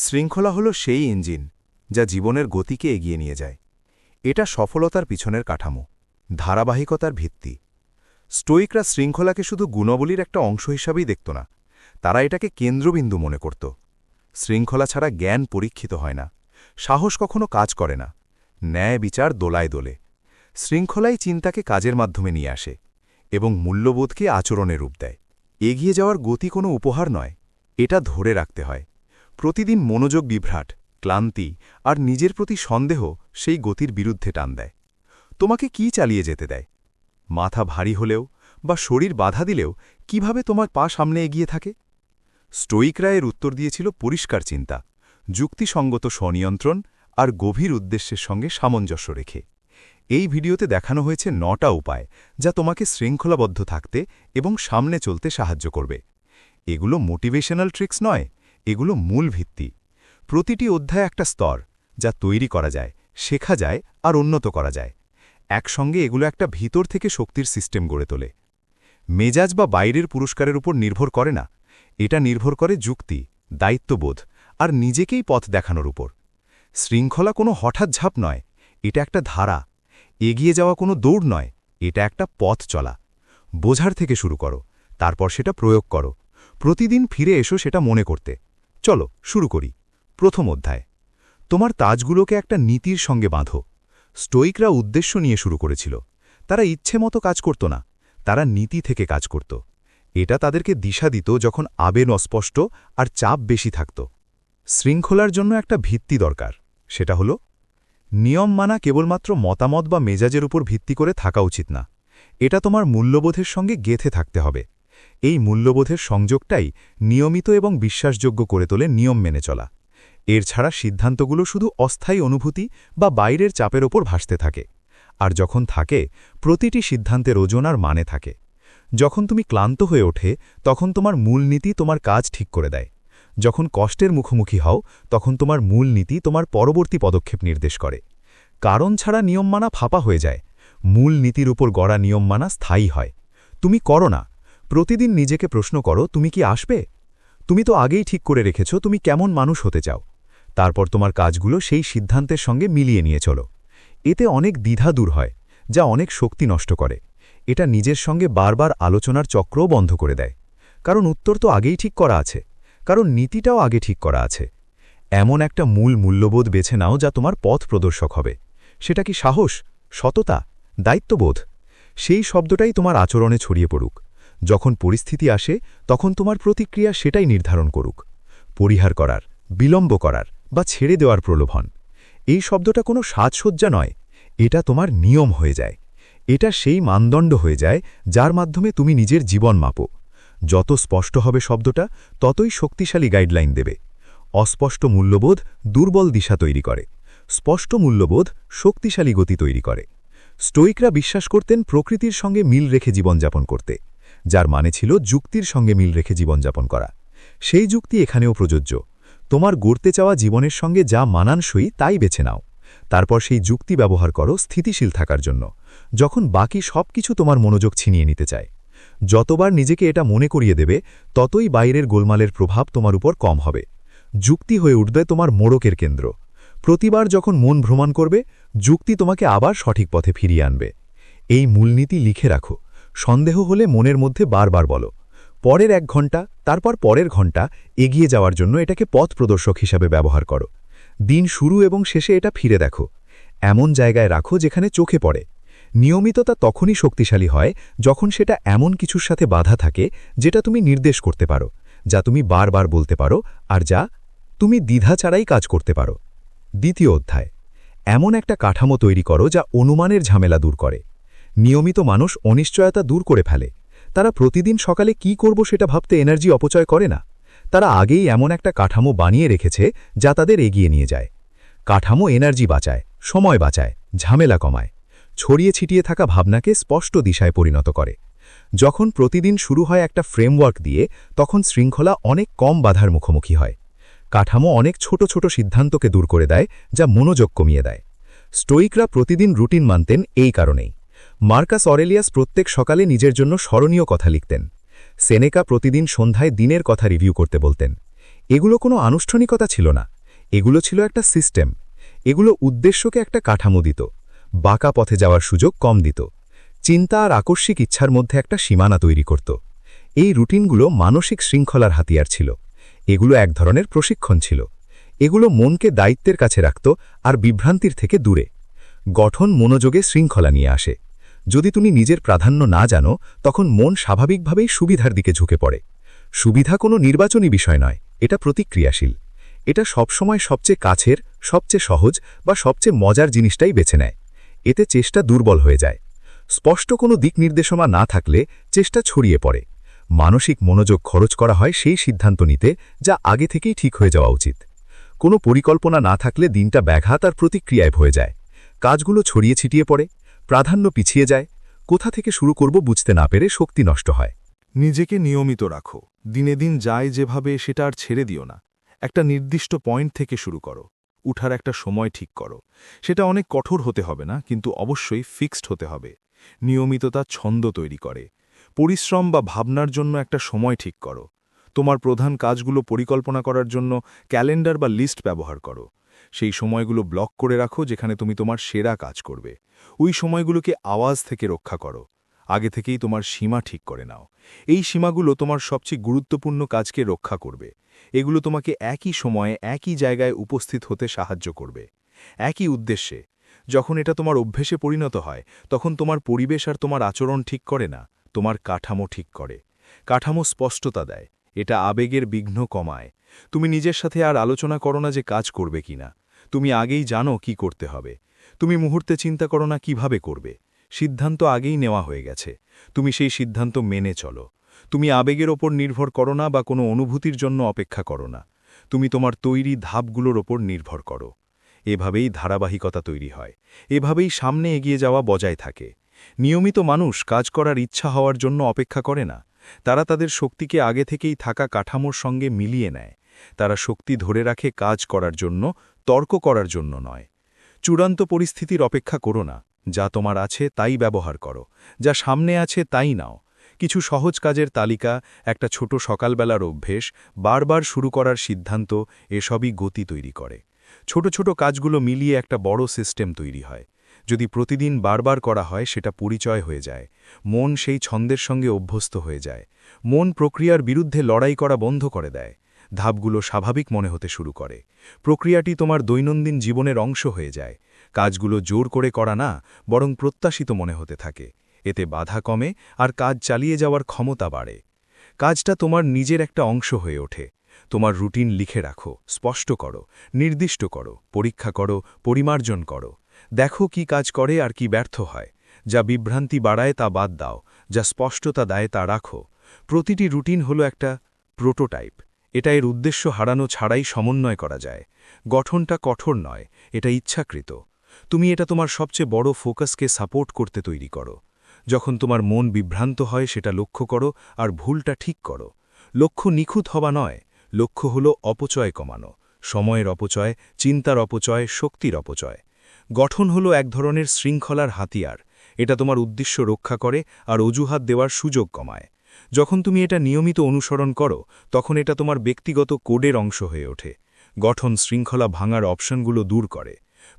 শৃঙ্খলা হল সেই ইঞ্জিন যা জীবনের গতিকে এগিয়ে নিয়ে যায়। এটা সফলতার পিছনের কাঠামো, ধারাবাহিকতার ভিত্তি। স্টোইকরা শৃঙ্খলাকে শুধু গুণাবলীর একটা অংশ হিসাবেই দেখত না, তারা এটাকে কেন্দ্রবিন্দু মনে করত। শৃঙ্খলা ছাড়া জ্ঞান পরীক্ষিত হয় না, সাহস কখনো কাজ করে না, ন্যায় বিচার দোলায় দোলে। শৃঙ্খলাই চিন্তাকে কাজের মাধ্যমে নিয়ে আসে এবং মূল্যবোধকে আচরণে রূপ দেয়। এগিয়ে যাওয়ার গতি কোনো উপহার নয়, এটা ধরে রাখতে হয়। প্রতিদিন মনোযোগ বিভ্রাট, ক্লান্তি আর নিজের প্রতি সন্দেহ সেই গতির বিরুদ্ধে টান দেয়। তোমাকে কি চালিয়ে যেতে দেয়? মাথা ভারী হলেও বা শরীর বাধা দিলেও কিভাবে তোমার পা সামনে এগিয়ে থাকে? স্টোইকরা এর উত্তর দিয়েছিল পরিষ্কার চিন্তা, যুক্তিসঙ্গত স্বনিয়ন্ত্রণ আর গভীর উদ্দেশ্যের সঙ্গে সামঞ্জস্য রেখে। এই ভিডিওতে দেখানো হয়েছে ৯টা উপায় যা তোমাকে শৃঙ্খলাবদ্ধ থাকতে এবং সামনে চলতে সাহায্য করবে। এগুলো মোটিভেশনাল ট্রিক্স নয়, এগুলো মূল ভিত্তি। প্রতিটি অধ্যায় একটা স্তর, যা তৈরি করা যায়, শেখা যায় আর উন্নত করা যায়। একসঙ্গে এগুলো একটা ভিতর থেকে শক্তির সিস্টেম গড়ে তোলে। মেজাজ বা বাইরের পুরস্কারের উপর নির্ভর করে না, এটা নির্ভর করে যুক্তি, দায়িত্ববোধ আর নিজেকেই পথ দেখানোর উপর। শৃঙ্খলা কোনো হঠাৎ ঝাঁপ নয়, এটা একটা ধারা। এগিয়ে যাওয়া কোনো দৌড় নয়, এটা একটা পথ চলা। বোঝার থেকে শুরু করো, তারপর সেটা প্রয়োগ করো। প্রতিদিন ফিরে এসো সেটা মনে করতে। চলো শুরু করি। প্রথম অধ্যায়, তোমার তাজগুলোকে একটা নীতির সঙ্গে বাঁধো। স্টোইকরা উদ্দেশ্য নিয়ে শুরু করেছিল। তারা ইচ্ছে মতো কাজ করত না, তারা নীতি থেকে কাজ করত। এটা তাদেরকে দিশা দিত যখন আবেগ অস্পষ্ট আর চাপ বেশি থাকত। শৃঙ্খলার জন্য একটা ভিত্তি দরকার, সেটা হলো নিয়ম মানা। কেবলমাত্র মতামত বা মেজাজের উপর ভিত্তি করে থাকা উচিত না, এটা তোমার মূল্যবোধের সঙ্গে গেঁথে থাকতে হবে। এই মূল্যবোধের সংযোগটাই নিয়মিত এবং বিশ্বাসযোগ্য করে তোলে নিয়ম মেনে চলা। এর ছাড়া সিদ্ধান্তগুলো শুধু অস্থায়ী অনুভূতি বা বাইরের চাপের ওপর ভাসতে থাকে। আর যখন থাকে, প্রতিটি সিদ্ধান্তের ওজন আর মানে থাকে। যখন তুমি ক্লান্ত হয়ে ওঠে, তখন তোমার মূলনীতি তোমার কাজ ঠিক করে দেয়। যখন কষ্টের মুখোমুখি হও, তখন তোমার মূলনীতি তোমার পরবর্তী পদক্ষেপ নির্দেশ করে। কারণ ছাড়া নিয়ম মানা ফাঁপা হয়ে যায়, মূলনীতির উপর গড়া নিয়ম মানা স্থায়ী হয়। তুমি করো না, প্রতিদিন নিজেকে প্রশ্ন করো, তুমি কি আসবে? তুমি তো আগেই ঠিক করে রেখেছ তুমি কেমন মানুষ হতে চাও। তারপর তোমার কাজগুলো সেই সিদ্ধান্তের সঙ্গে মিলিয়ে নিয়ে চলো। এতে অনেক দ্বিধা দূর হয়, যা অনেক শক্তি নষ্ট করে। এটা নিজের সঙ্গে বারবার আলোচনার চক্রও বন্ধ করে দেয়। কারণ উত্তর তো আগেই ঠিক করা আছে, কারণ নীতিটাও আগে ঠিক করা আছে। এমন একটা মূল্যবোধ বেছে নাও যা তোমার পথ প্রদর্শক হবে। সেটা কি সাহস, সততা, দায়িত্ববোধ? সেই শব্দটাই তোমার আচরণে ছড়িয়ে পড়ুক। যখন পরিস্থিতি আসে, তখন তোমার প্রতিক্রিয়া সেটাই নির্ধারণ করুক। পরিহার করার, বিলম্ব করার বা ছেড়ে দেওয়ার প্রলোভন, এই শব্দটা কোনো সাজসজ্জা নয়, এটা তোমার নিয়ম হয়ে যায়। এটা সেই মানদণ্ড হয়ে যায় যার মাধ্যমে তুমি নিজের জীবন মাপো। যত স্পষ্ট হবে শব্দটা, ততই শক্তিশালী গাইডলাইন দেবে। অস্পষ্ট মূল্যবোধ দুর্বল দিশা তৈরি করে, স্পষ্ট মূল্যবোধ শক্তিশালী গতি তৈরি করে। স্টোইকরা বিশ্বাস করতেন প্রকৃতির সঙ্গে মিল রেখে জীবনযাপন করতে, যার মানে ছিল যুক্তির সঙ্গে মিল রেখে জীবনযাপন করা। সেই যুক্তি এখানেও প্রযোজ্য। তোমার গড়তে চাওয়া জীবনের সঙ্গে যা মানানসই তাই বেছে নাও। তারপর সেই যুক্তি ব্যবহার করো স্থিতিশীল থাকার জন্য, যখন বাকি সব কিছু তোমার মনোযোগ ছিনিয়ে নিতে চায়। যতবার নিজেকে এটা মনে করিয়ে দেবে, ততই বাইরের গোলমালের প্রভাব তোমার উপর কম হবে। যুক্তি হয়ে উঠবে তোমার মোড়কের কেন্দ্র। প্রতিবার যখন মন ভ্রমণ করবে, যুক্তি তোমাকে আবার সঠিক পথে ফিরিয়ে আনবে। এই মূলনীতি লিখে রাখো। সন্দেহ হলে মনের মধ্যে বারবার বলো। পরের 1 ঘন্টা, তারপর পরের ঘন্টা এগিয়ে যাওয়ার জন্য এটাকে পথ প্রদর্শক হিসাবে ব্যবহার করো। দিন শুরু এবং শেষে এটা ফিরে দেখো। এমন জায়গায় রাখো যেখানে চোখে পড়ে। নিয়মিততা তখনই শক্তিশালী হয় যখন সেটা এমন কিছুর সাথে বাধা থাকে যেটা তুমি নির্দেশ করতে পারো, যা তুমি বারবার বলতে পারো আর যা তুমি দ্বিধা ছাড়াই কাজ করতে পারো। দ্বিতীয় অধ্যায়, এমন একটা কাঠামো তৈরি করো যা অনুমানের ঝামেলা দূর করে। নিয়মিত মানুষ অনিশ্চয়তা দূর করে ফেলে। তারা প্রতিদিন সকালে কি করব সেটা ভাবতে এনার্জি অপচয় করে না। তারা আগেই এমন একটা কাঠামো বানিয়ে রেখেছে যা তাদের এগিয়ে নিয়ে যায়। কাঠামো এনার্জি বাঁচায়, সময় বাঁচায়, ঝামেলা কমায়, ছড়িয়ে ছিটিয়ে থাকা ভাবনাকে স্পষ্ট দিশায় পরিণত করে। যখন প্রতিদিন শুরু হয় একটা ফ্রেমওয়ার্ক দিয়ে, তখন শৃঙ্খলা অনেক কম বাধার মুখোমুখি হয়। কাঠামো অনেক ছোট ছোট সিদ্ধান্তকে দূর করে দেয়, যা মনোযোগ কমিয়ে দেয়। স্টোইকরা প্রতিদিন রুটিন মানতেন এই কারণেই। মার্কাস অরেলিয়াস প্রত্যেক সকালে নিজের জন্য স্মরণীয় কথা লিখতেন। সেনেকা প্রতিদিন সন্ধ্যায় দিনের কথা রিভিউ করতে বলতেন। এগুলো কোনো আনুষ্ঠানিকতা ছিল না, এগুলো ছিল একটা সিস্টেম। এগুলো উদ্দেশ্যকে একটা কাঠামো দিত, বাঁকা পথে যাওয়ার সুযোগ কম দিত, চিন্তা আর আকস্মিক ইচ্ছার মধ্যে একটা সীমানা তৈরি করত। এই রুটিনগুলো মানসিক শৃঙ্খলার হাতিয়ার ছিল। এগুলো এক ধরনের প্রশিক্ষণ ছিল। এগুলো মনকে দায়িত্বের কাছে রাখত আর বিভ্রান্তির থেকে দূরে। গঠন মনোযোগে শৃঙ্খলা নিয়ে আসে। যদি তুমি নিজের প্রাধান্য না জানো, তখন মন স্বাভাবিকভাবেই সুবিধার দিকে ঝুঁকে পড়ে। সুবিধা কোনো নির্বাচনী বিষয় নয়, এটা প্রতিক্রিয়াশীল। এটা সবসময় সবচেয়ে কাছের, সবচেয়ে সহজ বা সবচেয়ে মজার জিনিসটাই বেছে নেয়। এতে চেষ্টা দুর্বল হয়ে যায়। স্পষ্ট কোনো দিক নির্দেশনা না থাকলে চেষ্টা ছড়িয়ে পড়ে। মানসিক মনোযোগ খরচ করা হয় সেই সিদ্ধান্ত নিতে যা আগে থেকেই ঠিক হয়ে যাওয়া উচিত। কোনো পরিকল্পনা না থাকলে দিনটা ব্যাঘাত আর প্রতিক্রিয়ায় হয়ে যায়। কাজগুলো ছড়িয়ে ছিটিয়ে পড়ে, প্রাধান্য পিছিয়ে যায়, কোথা থেকে শুরু করব বুঝতে না পেরে শক্তি নষ্ট হয়। নিজেকে নিয়মিত রাখো। দিনে দিন যায় যেভাবে সেটা আর ছেড়ে দিও না। একটা নির্দিষ্ট পয়েন্ট থেকে শুরু করো। উঠার একটা সময় ঠিক করো। সেটা অনেক কঠোর হতে হবে না, কিন্তু অবশ্যই ফিক্সড হতে হবে। নিয়মিততা ছন্দ তৈরি করে। পরিশ্রম বা ভাবনার জন্য একটা সময় ঠিক করো। তোমার প্রধান কাজগুলো পরিকল্পনা করার জন্য ক্যালেন্ডার বা লিস্ট ব্যবহার করো। সেই সময়গুলো ব্লক করে রাখো যেখানে তুমি তোমার সেরা কাজ করবে। ওই সময়গুলোকে আওয়াজ থেকে রক্ষা করো। আগে থেকেই তোমার সীমা ঠিক করে নাও। এই সীমাগুলো তোমার সবচেয়ে গুরুত্বপূর্ণ কাজকে রক্ষা করবে। এগুলো তোমাকে একই সময়ে একই জায়গায় উপস্থিত হতে সাহায্য করবে, একই উদ্দেশ্যে। যখন এটা তোমার অভ্যেসে পরিণত হয়, তখন তোমার পরিবেশ আর তোমার আচরণ ঠিক করে না, তোমার কাঠামো ঠিক করে। কাঠামো স্পষ্টতা দেয়, এটা আবেগের বিঘ্ন কমায়। তুমি নিজের সাথে আর আলোচনা করো না যে কাজ করবে কিনা। তুমি আগেই জানো কি করতে হবে। তুমি মুহূর্তে চিন্তা করো না কিভাবে করবে। সিদ্ধান্ত আগেই নেওয়া হয়ে গেছে। তুমি সেই সিদ্ধান্ত মেনে চলো। তুমি আবেগের ওপর নির্ভর করো না বা কোনো অনুভূতির জন্য অপেক্ষা করো না। তুমি তোমার তৈরি ধাপগুলোর ওপর নির্ভর করো। এভাবেই ধারাবাহিকতা তৈরি হয়। এভাবেই সামনে এগিয়ে যাওয়া বজায় থাকে। নিয়মিত মানুষ কাজ করার ইচ্ছা হওয়ার জন্য অপেক্ষা করে না। তারা তাদের শক্তিকে আগে থেকেই থাকা কাঠামোর সঙ্গে মিলিয়ে নেয়। তারা শক্তি ধরে রাখে কাজ করার জন্য, তর্ক করার জন্য নয়। চূড়ান্ত পরিস্থিতির অপেক্ষা করো না। যা তোমার আছে তাই ব্যবহার করো। যা সামনে আছে তাই নাও। কিছু সহজ কাজের তালিকা, একটা ছোট সকালবেলার অভ্যেস, বারবার শুরু করার সিদ্ধান্ত, এসবই গতি তৈরি করে। ছোট ছোট কাজগুলো মিলিয়ে একটা বড় সিস্টেম তৈরি হয়। যদি প্রতিদিন বারবার করা হয়, সেটা পরিচয় হয়ে যায়। মন সেই ছন্দের সঙ্গে অভ্যস্ত হয়ে যায়। মন প্রক্রিয়ার বিরুদ্ধে লড়াই করা বন্ধ করে দেয়। ধাপগুলো স্বাভাবিক মনে হতে শুরু করে। প্রক্রিয়াটি তোমার দৈনন্দিন জীবনের অংশ হয়ে যায়। কাজগুলো জোর করে করা না, বরং প্রত্যাশিত মনে হতে থাকে। এতে বাধা কমে আর কাজ চালিয়ে যাওয়ার ক্ষমতা বাড়ে। কাজটা তোমার নিজের একটা অংশ হয়ে ওঠে। তোমার রুটিন লিখে রাখো, স্পষ্ট করো, নির্দিষ্ট করো, পরীক্ষা করো, পরিমার্জন করো। দেখো কি কাজ করে আর কি ব্যর্থ হয়। যা বিভ্রান্তি বাড়ায় তা বাদ দাও, যা স্পষ্টতা দেয় তা রাখো। প্রতিটি রুটিন হলো একটা প্রোটোটাইপ। এটা এর উদ্দেশ্য হারানো ছাড়াই সমন্বয় করা যায়। গঠনটা কঠোর নয়, এটা ইচ্ছাকৃত। তুমি এটা তোমার সবচেয়ে বড় ফোকাসকে সাপোর্ট করতে তৈরি করো। যখন তোমার মন বিভ্রান্ত হয়, সেটা লক্ষ্য করো আর ভুলটা ঠিক করো। লক্ষ্য নিখুঁত হওয়া নয়, লক্ষ্য হলো অপচয় কমানো। সময়ের অপচয়, চিন্তার অপচয়, শক্তির অপচয়। গঠন হলো এক ধরনের শৃঙ্খলার হাতিয়ার। এটা তোমার উদ্দেশ্য রক্ষা করে আর অজুহাত দেওয়ার সুযোগ কমায়। যখন তুমি এটা নিয়মিত অনুসরণ করো, তখন এটা তোমার ব্যক্তিগত কোডের অংশ হয়ে ওঠে। গঠন শৃঙ্খলা ভাঙার অপশনগুলো দূর করে।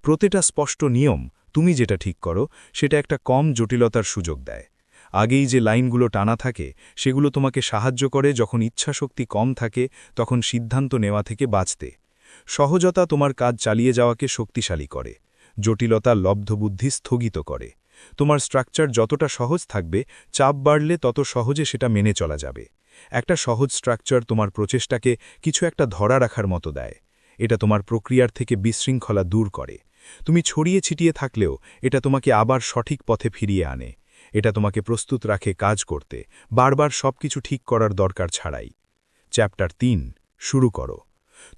প্রতিটা স্পষ্ট নিয়ম, তুমি যেটা ঠিক করো, সেটা একটা কম জটিলতার সুযোগ দেয়। আগেই যে লাইনগুলো টানা থাকে, সেগুলো তোমাকে সাহায্য করে যখন ইচ্ছাশক্তি কম থাকে, তখন সিদ্ধান্ত নেওয়া থেকে বাঁচতে। সহজতা তোমার কাজ চালিয়ে যাওয়াকে শক্তিশালী করে। জটিলতা লব্ধবুদ্ধি স্থগিত করে। তোমার স্ট্রাকচার যতটা সহজ থাকবে, চাপ বাড়লে তত সহজে সেটা মেনে চলা যাবে। একটা সহজ স্ট্রাকচার তোমার প্রচেষ্টাকে কিছু একটা ধরা রাখার মতো দেয়। এটা তোমার প্রক্রিয়ার থেকে বিশৃঙ্খলা দূর করে। তুমি ছড়িয়ে ছিটিয়ে থাকলেও এটা তোমাকে আবার সঠিক পথে ফিরিয়ে আনে। এটা তোমাকে প্রস্তুত রাখে কাজ করতে, বারবার সবকিছু ঠিক করার দরকার ছাড়াই। চ্যাপ্টার ৩, শুরু করো।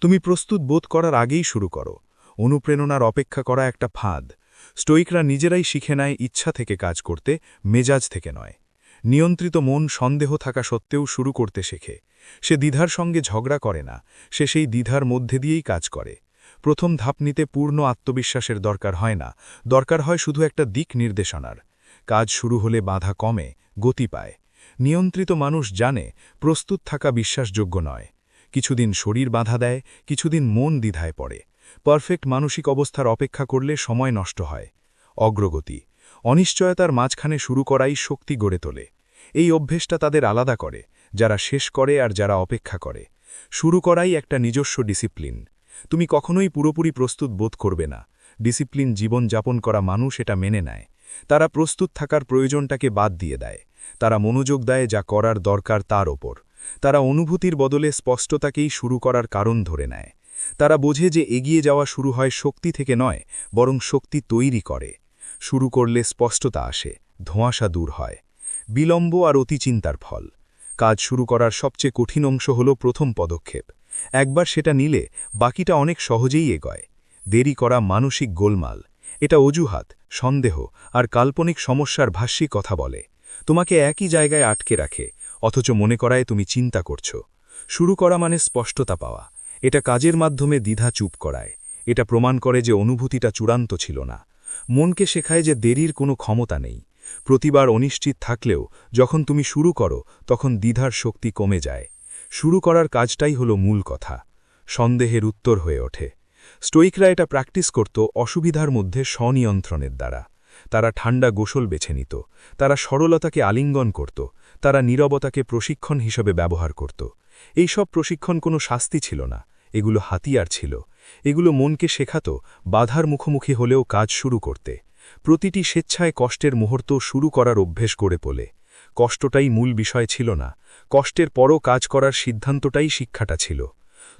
তুমি প্রস্তুত বোধ করার আগেই শুরু করো। অনুপ্রেরণার অপেক্ষা করা একটা ফাঁদ। স্টোইকরা নিজেরাই শিখে নেয় ইচ্ছা থেকে কাজ করতে, মেজাজ থেকে নয়। নিয়ন্ত্রিত মন সন্দেহ থাকা সত্ত্বেও শুরু করতে শেখে। সে দ্বিধার সঙ্গে ঝগড়া করে না, সে সেই দ্বিধার মধ্যে দিয়েই কাজ করে। প্রথম ধাপ নিতে পূর্ণ আত্মবিশ্বাসের দরকার হয় না, দরকার হয় শুধু একটা দিক নির্দেশনার। কাজ শুরু হলে বাধা কমে, গতি পায়। নিয়ন্ত্রিত মানুষ জানে প্রস্তুত থাকা বিশ্বাসযোগ্য নয়, কিছুদিন শরীর বাধা দেয়, কিছুদিন মন দ্বিধায় পড়ে। পারফেক্ট মানসিক অবস্থার অপেক্ষা করলে সময় নষ্ট হয়। অগ্রগতি অনিশ্চয়তার মাঝখানে শুরু করাই শক্তি গড়ে তোলে। এই অভ্যেসটা তাদের আলাদা করে, যারা শেষ করে আর যারা অপেক্ষা করে। শুরু করাই একটা নিজস্ব ডিসিপ্লিন। তুমি কখনোই পুরোপুরি প্রস্তুত বোধ করবে না। ডিসিপ্লিন জীবন যাপন করা মানুষ এটা মেনে নেয়। তারা প্রস্তুত থাকার প্রয়োজনটাকে বাদ দিয়ে দেয়। তারা মনোযোগ দেয় যা করার দরকার তার ওপর। তারা অনুভূতির বদলে স্পষ্টতাকেই শুরু করার কারণ ধরে নেয়। তারা বোঝে যে এগিয়ে যাওয়া শুরু হয় শক্তি থেকে নয়, বরং শক্তি তৈরি করে। শুরু করলে স্পষ্টতা আসে, ধোঁয়াশা দূর হয়। বিলম্ব আর অতিচিন্তার ফল। কাজ শুরু করার সবচেয়ে কঠিন অংশ হল প্রথম পদক্ষেপ। একবার সেটা নিলে বাকিটা অনেক সহজেই এগোয়। দেরি করা মানসিক গোলমাল। এটা অজুহাত, সন্দেহ আর কাল্পনিক সমস্যার ভাষ্যি কথা বলে। তোমাকে একই জায়গায় আটকে রাখে, অথচ মনে করায় তুমি চিন্তা করছো। শুরু করা মানে স্পষ্টতা পাওয়া। এটা কাজের মাধ্যমে দ্বিধা চুপ করায়। এটা প্রমাণ করে যে অনুভূতিটা চূড়ান্ত ছিল না। মনকে শেখায় যে দেরির কোনো ক্ষমতা নেই। প্রতিবার অনিশ্চিত থাকলেও যখন তুমি শুরু করো তখন দ্বিধার শক্তি কমে যায়। শুরু করার কাজটাই হলো মূল কথা। সন্দেহের উত্তর হয়ে ওঠে। স্টোইকরা এটা প্র্যাকটিস করত অসুবিধার মধ্যে স্বনিয়ন্ত্রণের দ্বারা। তারা ঠান্ডা গোসল বেছে নিত। তারা সরলতাকে আলিঙ্গন করত। তারা নীরবতাকে প্রশিক্ষণ হিসেবে ব্যবহার করত। এই সব প্রশিক্ষণ কোনো শাস্তি ছিল না, এগুলো হাতিয়ার ছিল। এগুলো মনকে শেখাত বাধার মুখোমুখি হলেও কাজ শুরু করতে। প্রতিটি স্বেচ্ছায় কষ্টের মুহূর্ত শুরু করার অভ্যেস করে তোলে। কষ্টটাই মূল বিষয় ছিল না, কষ্টের পরও কাজ করার সিদ্ধান্তটাই শিক্ষাটা ছিল।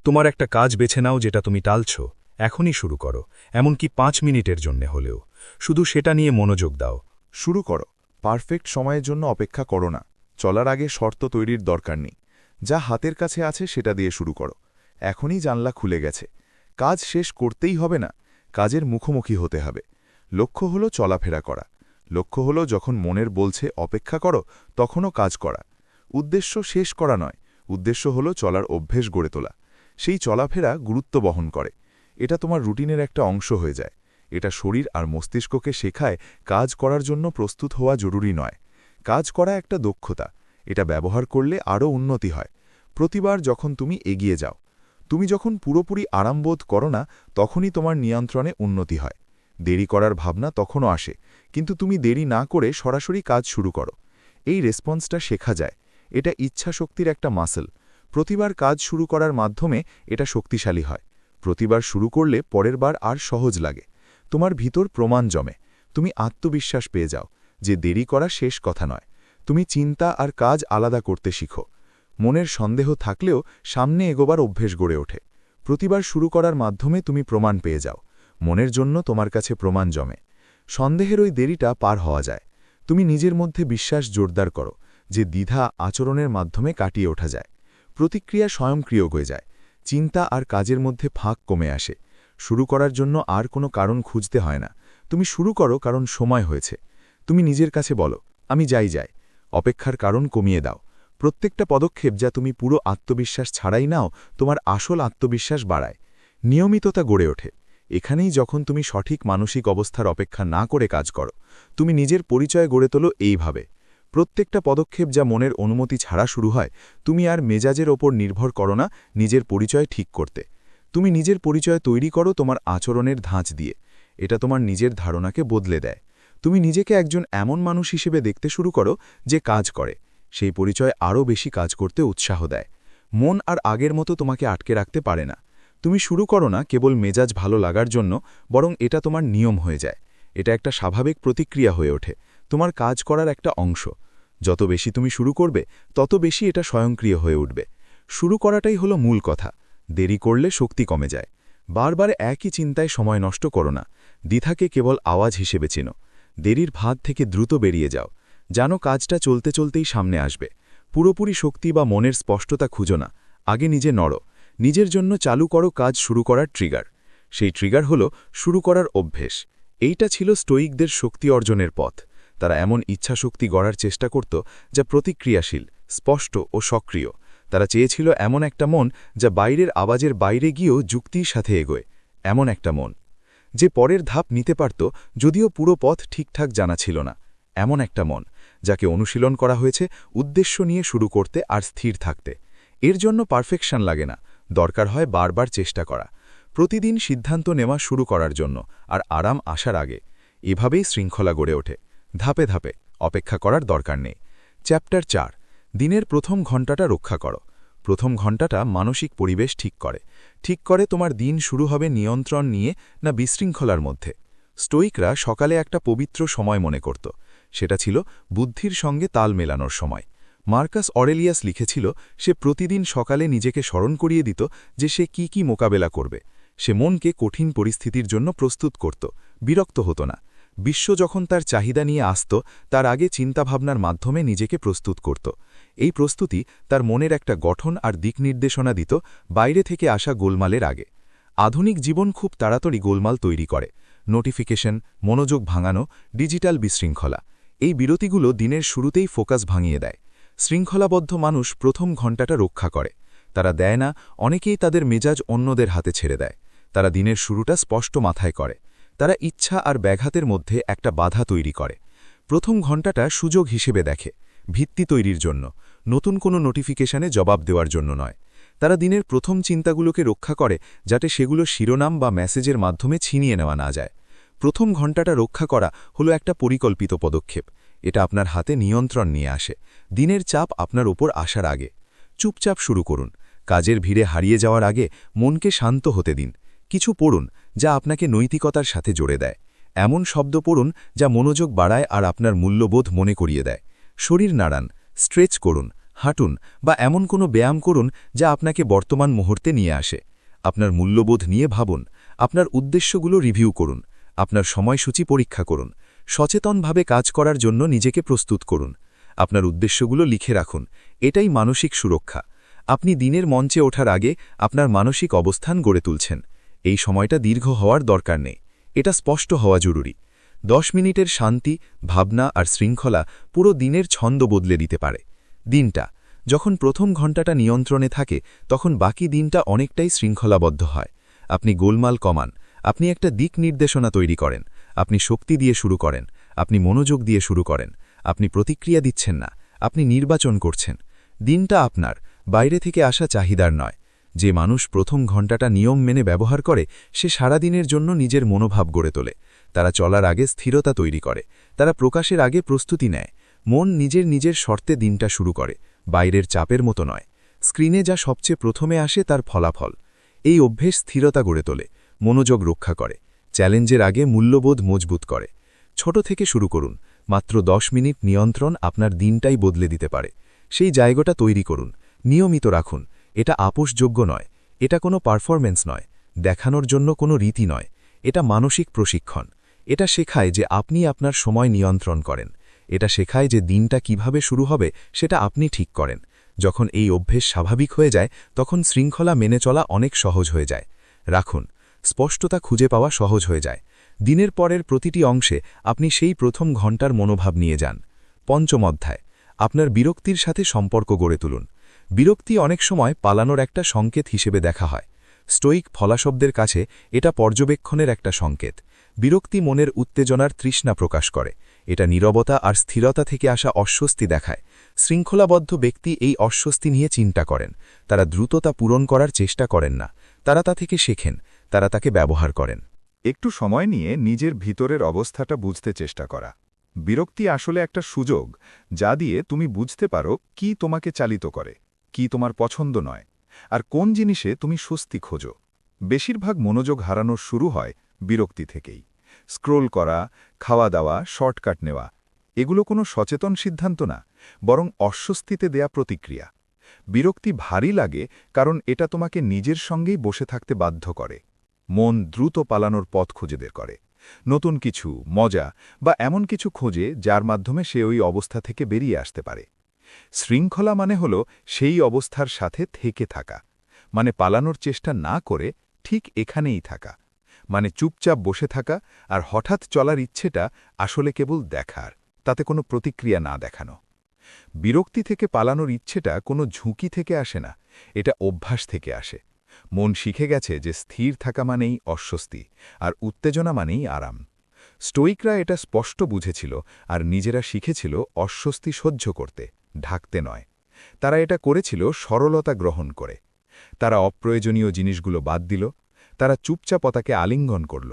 তোমার একটা কাজ বেছে নাও যেটা তুমি টালছ, এখনই শুরু করো, এমনকি 5 মিনিটের জন্য হলেও। শুধু সেটা নিয়ে মনোযোগ দাও। শুরু করো। পারফেক্ট সময়ের জন্য অপেক্ষা করো না। চলার আগে শর্ত তৈরির দরকার নেই। যা হাতের কাছে আছে সেটা দিয়ে শুরু করো। এখনই জানলা খুলে গেছে, কাজ শেষ করতেই হবে না, কাজের মুখোমুখি হতে হবে। লক্ষ্য হলো চলাফেরা করা। লক্ষ্য হলো যখন মনের বলছে অপেক্ষা করো তখনও কাজ করা। উদ্দেশ্য শেষ করা নয়, উদ্দেশ্য হলো চলার অভ্যেস গড়ে তোলা। সেই চলাফেরা গুরুত্ব বহন করে। এটা তোমার রুটিনের একটা অংশ হয়ে যায়। এটা শরীর আর মস্তিষ্ককে শেখায় কাজ করার জন্য প্রস্তুত হওয়া জরুরি নয়। কাজ করা একটা দক্ষতা, এটা ব্যবহার করলে আরও উন্নতি হয়। প্রতিবার যখন তুমি এগিয়ে যাও, তুমি যখন পুরোপুরি আরামবোধ করো না, তখনই তোমার নিয়ন্ত্রণে উন্নতি হয়। দেরি করার ভাবনা তখনও আসে, কিন্তু তুমি দেরি না করে সরাসরি কাজ শুরু করো। এই রেসপন্সটা শেখা যায়। এটা ইচ্ছাশক্তির একটা মাসল। প্রতিবার কাজ শুরু করার মাধ্যমে এটা শক্তিশালী হয়। প্রতিবার শুরু করলে পরের বার আর সহজ লাগে। তোমার ভিতর প্রমাণ জমে। তুমি আত্মবিশ্বাস পেয়ে যাও যে দেরি করা শেষ কথা নয়। তুমি চিন্তা আর কাজ আলাদা করতে শিখো। মনের সন্দেহ থাকলেও সামনে এগোবার অভ্যেস গড়ে ওঠে। প্রতিবার শুরু করার মাধ্যমে তুমি প্রমাণ পেয়ে যাও। মনের জন্য তোমার কাছে প্রমাণ জমে। সন্দেহের ওই দেরিটা পার হওয়া যায়। তুমি নিজের মধ্যে বিশ্বাস জোরদার করো যে দ্বিধা আচরণের মাধ্যমে কাটিয়ে ওঠা যায়। প্রতিক্রিয়া স্বয়ংক্রিয় হয়ে যায়। চিন্তা আর কাজের মধ্যে ফাঁক কমে আসে। শুরু করার জন্য আর কোনো কারণ খুঁজতে হয় না। তুমি শুরু করো কারণ সময় হয়েছে। তুমি নিজের কাছে বলো, আমি যাই। অপেক্ষার কারণ কমিয়ে দাও। প্রত্যেকটা পদক্ষেপ যা তুমি পুরো আত্মবিশ্বাস ছাড়াই নাও, তোমার আসল আত্মবিশ্বাস বাড়ায়। নিয়মিততা গড়ে ওঠে। এখানেই যখন তুমি সঠিক মানসিক অবস্থার অপেক্ষা না করে কাজ করো, তুমি নিজের পরিচয় গড়ে তোলো এইভাবে। প্রত্যেকটা পদক্ষেপ যা মনের অনুমতি ছাড়া শুরু হয়, তুমি আর মেজাজের ওপর নির্ভর করো না নিজের পরিচয় ঠিক করতে। তুমি নিজের পরিচয় তৈরি করো তোমার আচরণের ধাঁচ দিয়ে। এটা তোমার নিজের ধারণাকে বদলে দেয়। তুমি নিজেকে একজন এমন মানুষ হিসেবে দেখতে শুরু করো যে কাজ করে। সেই পরিচয় আরও বেশি কাজ করতে উৎসাহ দেয়। মন আর আগের মতো তোমাকে আটকে রাখতে পারে না। তুমি শুরু করো না কেবল মেজাজ ভালো লাগার জন্য, বরং এটা তোমার নিয়ম হয়ে যায়। এটা একটা স্বাভাবিক প্রতিক্রিয়া হয়ে ওঠে, তোমার কাজ করার একটা অংশ। যত বেশি তুমি শুরু করবে, তত বেশি এটা স্বয়ংক্রিয় হয়ে উঠবে। শুরু করাটাই হলো মূল কথা। দেরি করলে শক্তি কমে যায়। বারবার একই চিন্তায় সময় নষ্ট করো না। দ্বিধাকে কেবল আওয়াজ হিসেবে চেনো। দেরির ভাত থেকে দ্রুত বেরিয়ে যাও। জানো কাজটা চলতে চলতেই সামনে আসবে। পুরোপুরি শক্তি বা মনের স্পষ্টতা খুঁজো না, আগে নিজে নড়ো। নিজের জন্য চালু করো কাজ শুরু করার ট্রিগার। সেই ট্রিগার হলো শুরু করার অভ্যেস। এইটা ছিল স্টোইকদের শক্তি অর্জনের পথ। তারা এমন ইচ্ছাশক্তি গড়ার চেষ্টা করত যা প্রতিক্রিয়াশীল, স্পষ্ট ও সক্রিয়। তারা চেয়েছিল এমন একটা মন যা বাইরের আওয়াজের বাইরে গিয়েও যুক্তির সাথে এগোয়। এমন একটা মন যে পরের ধাপ নিতে পারত যদিও পুরো পথ ঠিকঠাক জানা ছিল না। এমন একটা মন যাকে অনুশীলন করা হয়েছে উদ্দেশ্য নিয়ে শুরু করতে আর স্থির থাকতে। এর জন্য পারফেকশন লাগে না, দরকার হয় বারবার চেষ্টা করা, প্রতিদিন সিদ্ধান্ত নেওয়া শুরু করার জন্য, আর আরাম আসার আগে। এভাবেই শৃঙ্খলা গড়ে ওঠে, ধাপে ধাপে, অপেক্ষা করার দরকার নেই। চ্যাপ্টার 4, দিনের প্রথম ঘণ্টাটা রক্ষা করো। প্রথম ঘণ্টাটা মানসিক পরিবেশ ঠিক করে তোমার দিন শুরু হবে নিয়ন্ত্রণ নিয়ে না বিশৃঙ্খলার মধ্যে। স্টোইকরা সকালে একটা পবিত্র সময় মনে করত, সেটা ছিল বুদ্ধির সঙ্গে তাল মেলানোর সময়। মার্কাস অরেলিয়াস লিখেছিল, সে প্রতিদিন সকালে নিজেকে স্মরণ করিয়ে দিত যে সে কি মোকাবেলা করবে। সে মনকে কঠিন পরিস্থিতির জন্য প্রস্তুত করত, বিরক্ত হতো না। বিশ্ব যখন তার চাহিদা নিয়ে আসত, তার আগে চিন্তাভাবনার মাধ্যমে নিজেকে প্রস্তুত করত। এই প্রস্তুতি তার মনের একটা গঠন আর দিক নির্দেশনা দিত বাইরে থেকে আসা গোলমালের আগে। আধুনিক জীবন খুব তাড়াতাড়ি গোলমাল তৈরি করে, নোটিফিকেশন, মনোযোগ ভাঙানো, ডিজিটাল বিশৃঙ্খলা। এই বিরতিগুলো দিনের শুরুতেই ফোকাস ভাঙিয়ে দেয়। শৃঙ্খলাবদ্ধ মানুষ প্রথম ঘণ্টাটা রক্ষা করে। তারা দেয় না, অনেকেই তাদের মেজাজ অন্যদের হাতে ছেড়ে দেয়। তারা দিনের শুরুটা স্পষ্ট মাথায় করে। তারা ইচ্ছা আর ব্যাঘাতের মধ্যে একটা বাধা তৈরি করে। প্রথম ঘণ্টাটা সুযোগ হিসেবে দেখে, ভিত্তি তৈরির জন্য, নতুন কোনো নোটিফিকেশনে জবাব দেওয়ার জন্য নয়। তারা দিনের প্রথম চিন্তাগুলোকে রক্ষা করে, যাতে সেগুলো শিরোনাম বা মেসেজের মাধ্যমে ছিনিয়ে নেওয়া না যায়। প্রথম ঘণ্টাটা রক্ষা করা হলো একটা পরিকল্পিত পদক্ষেপ। এটা আপনার হাতে নিয়ন্ত্রণ নিয়ে আসে, দিনের চাপ আপনার ওপর আসার আগে। চুপচাপ শুরু করুন, কাজের ভিড়ে হারিয়ে যাওয়ার আগে মনকে শান্ত হতে দিন। কিছু পড়ুন যা আপনাকে নৈতিকতার সাথে জোড়ে দেয়। এমন শব্দ পড়ুন যা মনোযোগ বাড়ায় আর আপনার মূল্যবোধ মনে করিয়ে দেয়। শরীর নাড়ান, স্ট্রেচ করুন, হাঁটুন বা এমন কোনো ব্যায়াম করুন যা আপনাকে বর্তমান মুহূর্তে নিয়ে আসে। আপনার মূল্যবোধ নিয়ে ভাবুন, আপনার উদ্দেশ্যগুলো রিভিউ করুন, আপনার সময়সূচি পরীক্ষা করুন। সচেতনভাবে কাজ করার জন্য নিজেকে প্রস্তুত করুন। আপনার উদ্দেশ্যগুলো লিখে রাখুন, এটাই মানসিক সুরক্ষা। আপনি দিনের মঞ্চে ওঠার আগে আপনার মানসিক অবস্থান গড়ে তুলছেন। এই সময়টা দীর্ঘ হওয়ার দরকার নেই, এটা স্পষ্ট হওয়া জরুরি। 10 মিনিটের শান্তি, ভাবনা আর শৃঙ্খলা পুরো দিনের ছন্দ বদলে দিতে পারে। দিনটা যখন প্রথম ঘণ্টাটা নিয়ন্ত্রণে থাকে, তখন বাকি দিনটা অনেকটাই শৃঙ্খলাবদ্ধ হয়। আপনি গোলমাল কমান, আপনি একটা দিক নির্দেশনা তৈরি করেন, আপনি শক্তি দিয়ে শুরু করেন, আপনি মনোযোগ দিয়ে শুরু করেন, আপনি প্রতিক্রিয়া দিচ্ছেন না, আপনি নির্বাচন করছেন। দিনটা আপনার, বাইরে থেকে আসা চাহিদার নয়। যে মানুষ প্রথম ঘণ্টাটা নিয়ম মেনে ব্যবহার করে, সে সারাদিনের জন্য নিজের মনোভাব গড়ে তোলে। তারা চলার আগে স্থিরতা তৈরি করে, তারা প্রকাশের আগে প্রস্তুতি নেয়। মন নিজের শর্তে দিনটা শুরু করে, বাইরের চাপের মতো নয়। স্ক্রিনে যা সবচেয়ে প্রথমে আসে তার ফলাফল। এই অভ্যেস স্থিরতা গড়ে তোলে, মনোযোগ রক্ষা করে, চ্যালেঞ্জের আগে মূল্যবোধ মজবুত করে। ছোট থেকে শুরু করুন, মাত্র 10 মিনিট নিয়ন্ত্রণ আপনার দিনটাই বদলে দিতে পারে। সেই জায়গাটা তৈরি করুন, নিয়মিত রাখুন। এটা আপোষযোগ্য নয়, এটা কোনো পারফরম্যান্স নয়, দেখানোর জন্য কোনো রীতি নয়। এটা মানসিক প্রশিক্ষণ। এটা শেখায় যে আপনি আপনার সময় নিয়ন্ত্রণ করেন। এটা শেখায় যে দিনটা কিভাবে শুরু হবে সেটা আপনি ঠিক করেন। যখন এই অভ্যেস স্বাভাবিক হয়ে যায়, তখন শৃঙ্খলা মেনে চলা অনেক সহজ হয়ে যায়। রাখুন, স্পষ্টতা খুঁজে পাওয়া সহজ হয়ে যায়। দিনের পরের প্রতিটি অংশে আপনি সেই প্রথম ঘণ্টার মনোভাব নিয়ে যান। পঞ্চম অধ্যায়, আপনার বিরক্তির সাথে সম্পর্ক গড়ে তুলুন। বিরক্তি অনেক সময় পালানোর একটা সংকেত হিসেবে দেখা হয়। স্টোইক ফলাশব্দের কাছে এটা পর্যবেক্ষণের একটা সংকেত। বিরক্তি মনের উত্তেজনার তৃষ্ণা প্রকাশ করে। এটা নীরবতা আর স্থিরতা থেকে আসা অস্বস্তি দেখায়। শৃঙ্খলাবদ্ধ ব্যক্তি এই অস্বস্তি নিয়ে চিন্তা করেন। তারা দ্রুত তা পূরণ করার চেষ্টা করেন না, তারা তা থেকে শেখেন, তারা তাকে ব্যবহার করেন। একটু সময় নিয়ে নিজের ভিতরের অবস্থাটা বুঝতে চেষ্টা করা। বিরক্তি আসলে একটা সুযোগ, যা দিয়ে তুমি বুঝতে পারো কি তোমাকে চালিত করে, কি তোমার পছন্দ নয়, আর কোন জিনিসে তুমি স্বস্তি খোঁজো। বেশিরভাগ মনোযোগ হারানোর শুরু হয় বিরক্তি থেকেই। স্ক্রোল করা, খাওয়া দাওয়া, শর্টকাট নেওয়া, এগুলো কোনো সচেতন সিদ্ধান্ত না, বরং অস্বস্তিতে দেয়া প্রতিক্রিয়া। বিরক্তি ভারী লাগে কারণ এটা তোমাকে নিজের সঙ্গেই বসে থাকতে বাধ্য করে। মন দ্রুত পালানোর পথ খুঁজে বের করে, নতুন কিছু, মজা বা এমন কিছু খোঁজে যার মাধ্যমে সে ওই অবস্থা থেকে বেরিয়ে আসতে পারে। শৃঙ্খলা মানে হল সেই অবস্থার সাথে থেকে থাকা, মানে পালানোর চেষ্টা না করে ঠিক এখানেই থাকা, মানে চুপচাপ বসে থাকা আর হঠাৎ চলার ইচ্ছেটা আসলে কেবল দেখার, তাতে কোনো প্রতিক্রিয়া না দেখানো। বিরক্তি থেকে পালানোর ইচ্ছেটা কোনো ঝুঁকি থেকে আসে না, এটা অভ্যাস থেকে আসে। মন শিখে গেছে যে স্থির থাকা মানেই অস্বস্তি, আর উত্তেজনা মানেই আরাম। স্টোইকরা এটা স্পষ্ট বুঝেছিল আর নিজেরা শিখেছিল অস্বস্তি সহ্য করতে, ঢাকতে নয়। তারা এটা করেছিল সরলতা গ্রহণ করে। তারা অপ্রয়োজনীয় জিনিসগুলো বাদ দিল, তারা চুপচাপ তাকে আলিঙ্গন করল,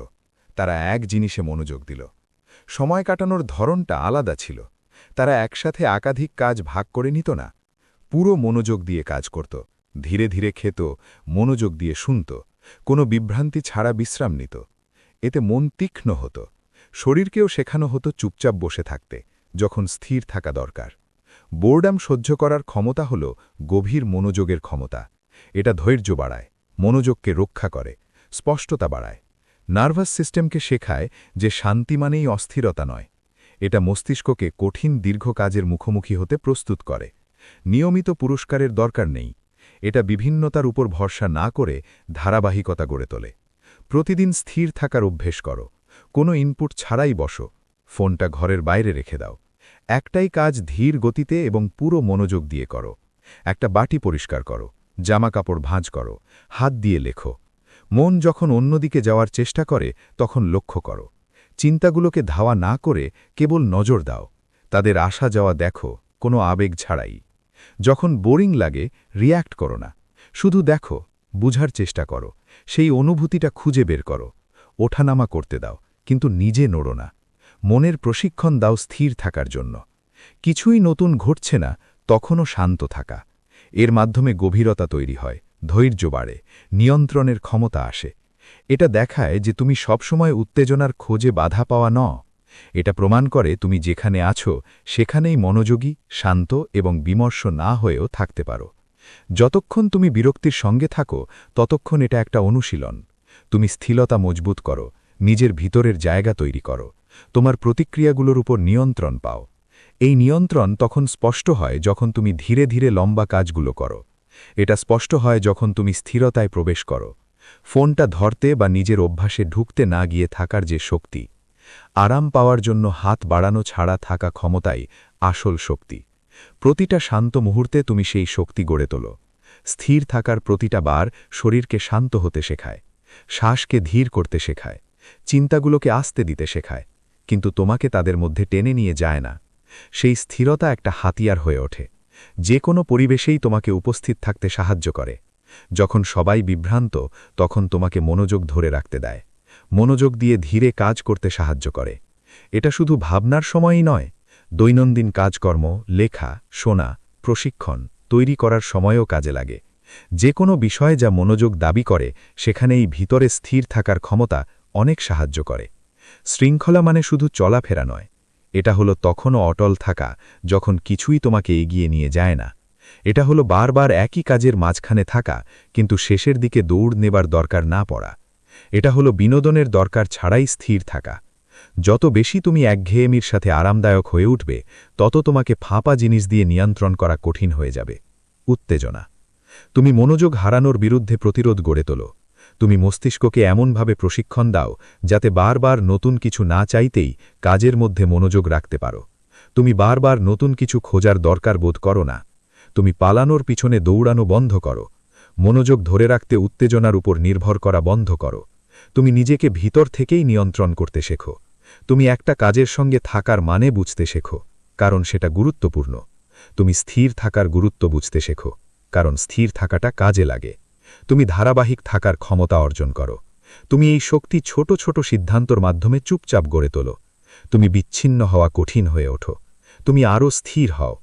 তারা এক জিনিসে মনোযোগ দিল। সময় কাটানোর ধরনটা আলাদা ছিল। তারা একসাথে একাধিক কাজ ভাগ করে নিত না, পুরো মনোযোগ দিয়ে কাজ করত, ধীরে ধীরে খেত, মনোযোগ দিয়ে শুনত, কোনো বিভ্রান্তি ছাড়া বিশ্রাম নিত। এতে মন তীক্ষ্ণ হতো, শরীরকেও শেখানো হতো চুপচাপ বসে থাকতে যখন স্থির থাকা দরকার। বোর্ডাম সহ্য করার ক্ষমতা হল গভীর মনোযোগের ক্ষমতা। এটা ধৈর্য বাড়ায়, মনোযোগকে রক্ষা করে, স্পষ্টতা বাড়ায়। নার্ভাস সিস্টেমকে শেখায় যে শান্তি মানেই অস্থিরতা নয়। এটা মস্তিষ্ককে কঠিন দীর্ঘ কাজের মুখোমুখি হতে প্রস্তুত করে। নিয়মিত পুরস্কারের দরকার নেই। এটা বিভিন্নতার উপর ভরসা না করে ধারাবাহিকতা গড়ে তোলে। প্রতিদিন স্থির থাকার অভ্যেস করো, কোনো ইনপুট ছাড়াই বসো, ফোনটা ঘরের বাইরে রেখে দাও। একটাই কাজ ধীর গতিতে এবং পুরো মনোযোগ দিয়ে করো। একটা বাটি পরিষ্কার করো, জামাকাপড় ভাঁজ করো, হাত দিয়ে লেখো। মন যখন অন্যদিকে যাওয়ার চেষ্টা করে তখন লক্ষ্য করো। চিন্তাগুলোকে ধাওয়া না করে কেবল নজর দাও, তাদের আসা যাওয়া দেখো, কোনো আবেগ ছাড়াই। যখন বোরিং লাগে রিয়্যাক্ট করো না, শুধু দেখো, বুঝার চেষ্টা করো, সেই অনুভূতিটা খুঁজে বের করো। ওঠানামা করতে দাও, কিন্তু নিজে নড়ো না। মনের প্রশিক্ষণ দাও স্থির থাকার জন্য। কিছুই নতুন ঘটছে না, তখনও শান্ত থাকা। এর মাধ্যমে গভীরতা তৈরি হয়, ধৈর্য বাড়ে, নিয়ন্ত্রণের ক্ষমতা আসে। এটা দেখায় যে তুমি সবসময় উত্তেজনার খোঁজে বাধা পাওয়া ন। এটা প্রমাণ করে তুমি যেখানে আছো সেখানেই মনোযোগী, শান্ত এবং বিমর্ষ না হয়েও থাকতে পারো। যতক্ষণ তুমি বিরক্তির সঙ্গে থাকো ততক্ষণ এটা একটা অনুশীলন। তুমি স্থিরতা মজবুত করো, নিজের ভিতরের জায়গা তৈরি করো, তোমার প্রতিক্রিয়াগুলোর উপর নিয়ন্ত্রণ পাও। এই নিয়ন্ত্রণ তখন স্পষ্ট হয় যখন তুমি ধীরে ধীরে লম্বা কাজগুলো করো। এটা স্পষ্ট হয় যখন তুমি স্থিরতায় প্রবেশ করো। ফোনটা ধরতে বা নিজের অভ্যাসে ঢুকতে না গিয়ে থাকার যে শক্তি, আরাম পাওয়ার জন্য হাত বাড়ানো ছাড়া থাকা ক্ষমতাই আসল শক্তি। প্রতিটা শান্ত মুহূর্তে তুমি সেই শক্তি গড়ে তোলো। স্থির থাকার প্রতিটা বার শরীরকে শান্ত হতে শেখায়, শ্বাসকে ধীর করতে শেখায়, চিন্তাগুলোকে আস্তে দিতে শেখায়, কিন্তু তোমাকে তাদের মধ্যে টেনে নিয়ে যায় না। সেই স্থিরতা একটা হাতিয়ার হয়ে ওঠে, যে কোনো পরিবেশেই তোমাকে উপস্থিত থাকতে সাহায্য করে। যখন সবাই বিভ্রান্ত তখন তোমাকে মনোযোগ ধরে রাখতে দেয়, মনোযোগ দিয়ে ধীরে কাজ করতে সাহায্য করে। এটা শুধু ভাবনার সময়ই নয়, দৈনন্দিন কাজকর্ম, লেখা, শোনা, প্রশিক্ষণ, তৈরি করার সময়ও কাজে লাগে। যে কোনো বিষয়ে যা মনোযোগ দাবি করে সেখানেই ভিতরে স্থির থাকার ক্ষমতা অনেক সাহায্য করে। শৃঙ্খলা মানে শুধু চলাফেরা নয়, এটা হলো তখনও অটল থাকা যখন কিছুই তোমাকে এগিয়ে নিয়ে যায় না। এটা হলো বারবার একই কাজের মাঝখানে থাকা কিন্তু শেষের দিকে দৌড় নেবার দরকার না পড়া। এটা হলো বিনোদনের দরকার ছাড়াই স্থির থাকা। যত বেশি তুমি একঘেয়েমির সাথে আরামদায়ক হয়ে উঠবে তত তোমাকে ফাঁপা জিনিস দিয়ে নিয়ন্ত্রণ করা কঠিন হয়ে যাবে। উত্তেজনা। তুমি মনোযোগ হারানোর বিরুদ্ধে প্রতিরোধ গড়ে তোলো। তুমি মস্তিষ্ককে এমনভাবে প্রশিক্ষণ দাও যাতে বারবার নতুন কিছু না চাইতেই কাজের মধ্যে মনোযোগ রাখতে পারো। তুমি বারবার নতুন কিছু খোঁজার দরকার বোধ করো না। তুমি পালানোর পিছনে দৌড়ানো বন্ধ করো। মনোযোগ ধরে রাখতে উত্তেজনার উপর নির্ভর করা বন্ধ করো। তুমি নিজেকে ভিতর থেকেই নিয়ন্ত্রণ করতে শেখো। তুমি একটা কাজের সঙ্গে থাকার মানে বুঝতে শেখো, কারণ সেটা গুরুত্বপূর্ণ। তুমি স্থির থাকার গুরুত্ব বুঝতে শেখো, কারণ স্থির থাকাটা কাজে লাগে। তুমি ধারাবাহিক থাকার ক্ষমতা অর্জন করো। তুমি এই শক্তি ছোট ছোট সিদ্ধান্তর মাধ্যমে চুপচাপ গড়ে তোলো। তুমি বিচ্ছিন্ন হওয়া কঠিন হয়ে ওঠো। তুমি আরও স্থির হও।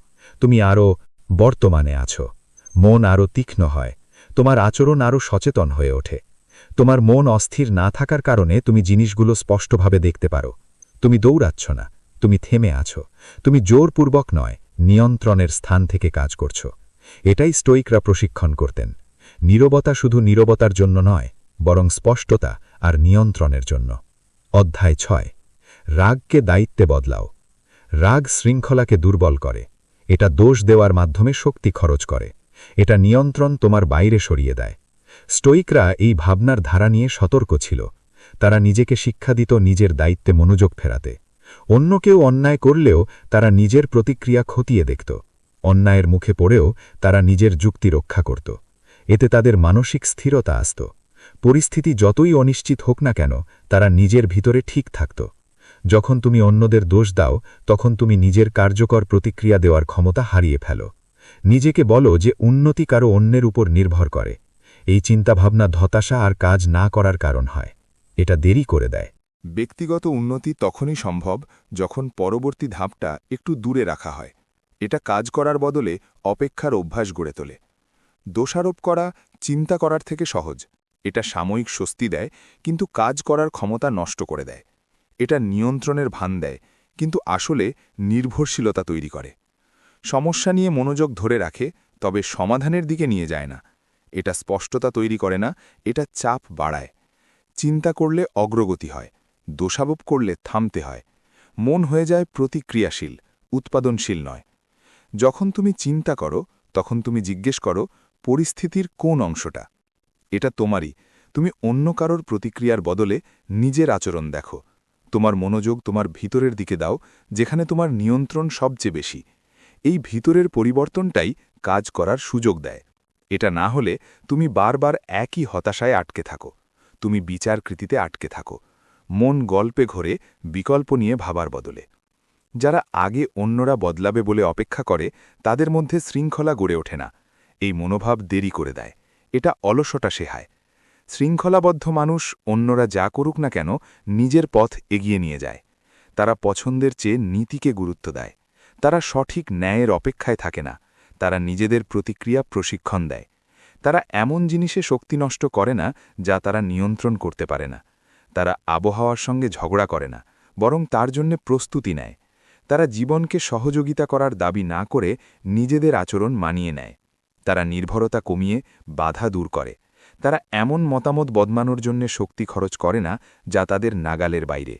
তুমি আরও বর্তমানে আছো। মন আরও তীক্ষ্ণ হয়। তোমার আচরণ আরও সচেতন হয়ে ওঠে। তোমার মন অস্থির না থাকার কারণে তুমি জিনিসগুলো স্পষ্টভাবে দেখতে পারো। তুমি দৌড়াচ্ছ না, তুমি থেমে আছো। তুমি জোরপূর্বক নয়, নিয়ন্ত্রণের স্থান থেকে কাজ করছ। এটাই স্টোইকরা প্রশিক্ষণ করতেন। নীরবতা শুধু নীরবতার জন্য নয়, বরং স্পষ্টতা আর নিয়ন্ত্রণের জন্য। অধ্যায় 6। রাগকে দায়িত্বে বদলাও। রাগ শৃঙ্খলাকে দুর্বল করে। এটা দোষ দেওয়ার মাধ্যমে শক্তি খরচ করে। এটা নিয়ন্ত্রণ তোমার বাইরে সরিয়ে দেয়। স্টোইকরা এই ভাবনার ধারা নিয়ে সতর্ক ছিল। তারা নিজেকে শিক্ষা দিত নিজের দায়িত্বে মনোযোগ ফেরাতে। অন্য কেউ অন্যায় করলেও তারা নিজের প্রতিক্রিয়া খতিয়ে দেখত। অন্যায়ের মুখে পড়েও তারা নিজের যুক্তি রক্ষা করত। এতে তাদের মানসিক স্থিরতা আসত। পরিস্থিতি যতই অনিশ্চিত হোক না কেন তারা নিজের ভিতরে ঠিক থাকত। যখন তুমি অন্যদের দোষ দাও তখন তুমি নিজের কার্যকর প্রতিক্রিয়া দেওয়ার ক্ষমতা হারিয়ে ফেলো। নিজেকে বলো যে উন্নতি কারো অন্যের উপর নির্ভর করে। এই চিন্তাভাবনা হতাশা আর কাজ না করার কারণ হয়। এটা দেরি করে দেয়। ব্যক্তিগত উন্নতি তখনই সম্ভব যখন পরবর্তী ধাপটা একটু দূরে রাখা হয়। এটা কাজ করার বদলে অপেক্ষার অভ্যাস গড়ে তোলে। দোষারোপ করা চিন্তা করার থেকে সহজ। এটা সাময়িক স্বস্তি দেয়, কিন্তু কাজ করার ক্ষমতা নষ্ট করে দেয়। এটা নিয়ন্ত্রণের ভান দেয়, কিন্তু আসলে নির্ভরশীলতা তৈরি করে। সমস্যা নিয়ে মনোযোগ ধরে রাখে, তবে সমাধানের দিকে নিয়ে যায় না। এটা স্পষ্টতা তৈরি করে না, এটা চাপ বাড়ায়। চিন্তা করলে অগ্রগতি হয়, দোষারোপ করলে থামতে হয়। মন হয়ে যায় প্রতিক্রিয়াশীল, উৎপাদনশীল নয়। যখন তুমি চিন্তা করো, তখন তুমি জিজ্ঞেস করো পরিস্থিতির কোন অংশটা। এটা তোমারই। তুমি অন্য কারোর প্রতিক্রিয়ার বদলে নিজের আচরণ দেখো। তোমার মনোযোগ তোমার ভিতরের দিকে দাও, যেখানে তোমার নিয়ন্ত্রণ সবচেয়ে বেশি। এই ভিতরের পরিবর্তনটাই কাজ করার সুযোগ দেয়। এটা না হলে তুমি বারবার একই হতাশায় আটকে থাকো। তুমি বিচারকৃতিতে আটকে থাকো, মন গল্পে ঘোরে বিকল্প নিয়ে ভাবার বদলে। যারা আগে অন্যরা বদলাবে বলে অপেক্ষা করে, তাদের মধ্যে শৃঙ্খলা গড়ে ওঠে না। এই মনোভাব দেরি করে দেয়। এটা অলসতা শেখায়। শৃঙ্খলাবদ্ধ মানুষ অন্যরা যা করুক না কেন নিজের পথ এগিয়ে নিয়ে যায়। তারা পছন্দের চেয়ে নীতিকে গুরুত্ব দেয়। তারা সঠিক ন্যায়ের অপেক্ষায় থাকে না। তারা নিজেদের প্রতিক্রিয়া প্রশিক্ষণ দেয়। তারা এমন জিনিসে শক্তি নষ্ট করে না যা তারা নিয়ন্ত্রণ করতে পারে না। তারা আবহাওয়ার সঙ্গে ঝগড়া করে না, বরং তার জন্য প্রস্তুতি নেয়। তারা জীবনকে সহযোগিতা করার দাবি না করে নিজেদের আচরণ মানিয়ে নেয়। তারা নির্ভরতা কমিয়ে বাধা দূর করে। তারা এমন মতামত বদমানোর জন্য শক্তি খরচ করে না যা তাদের নাগালের বাইরে।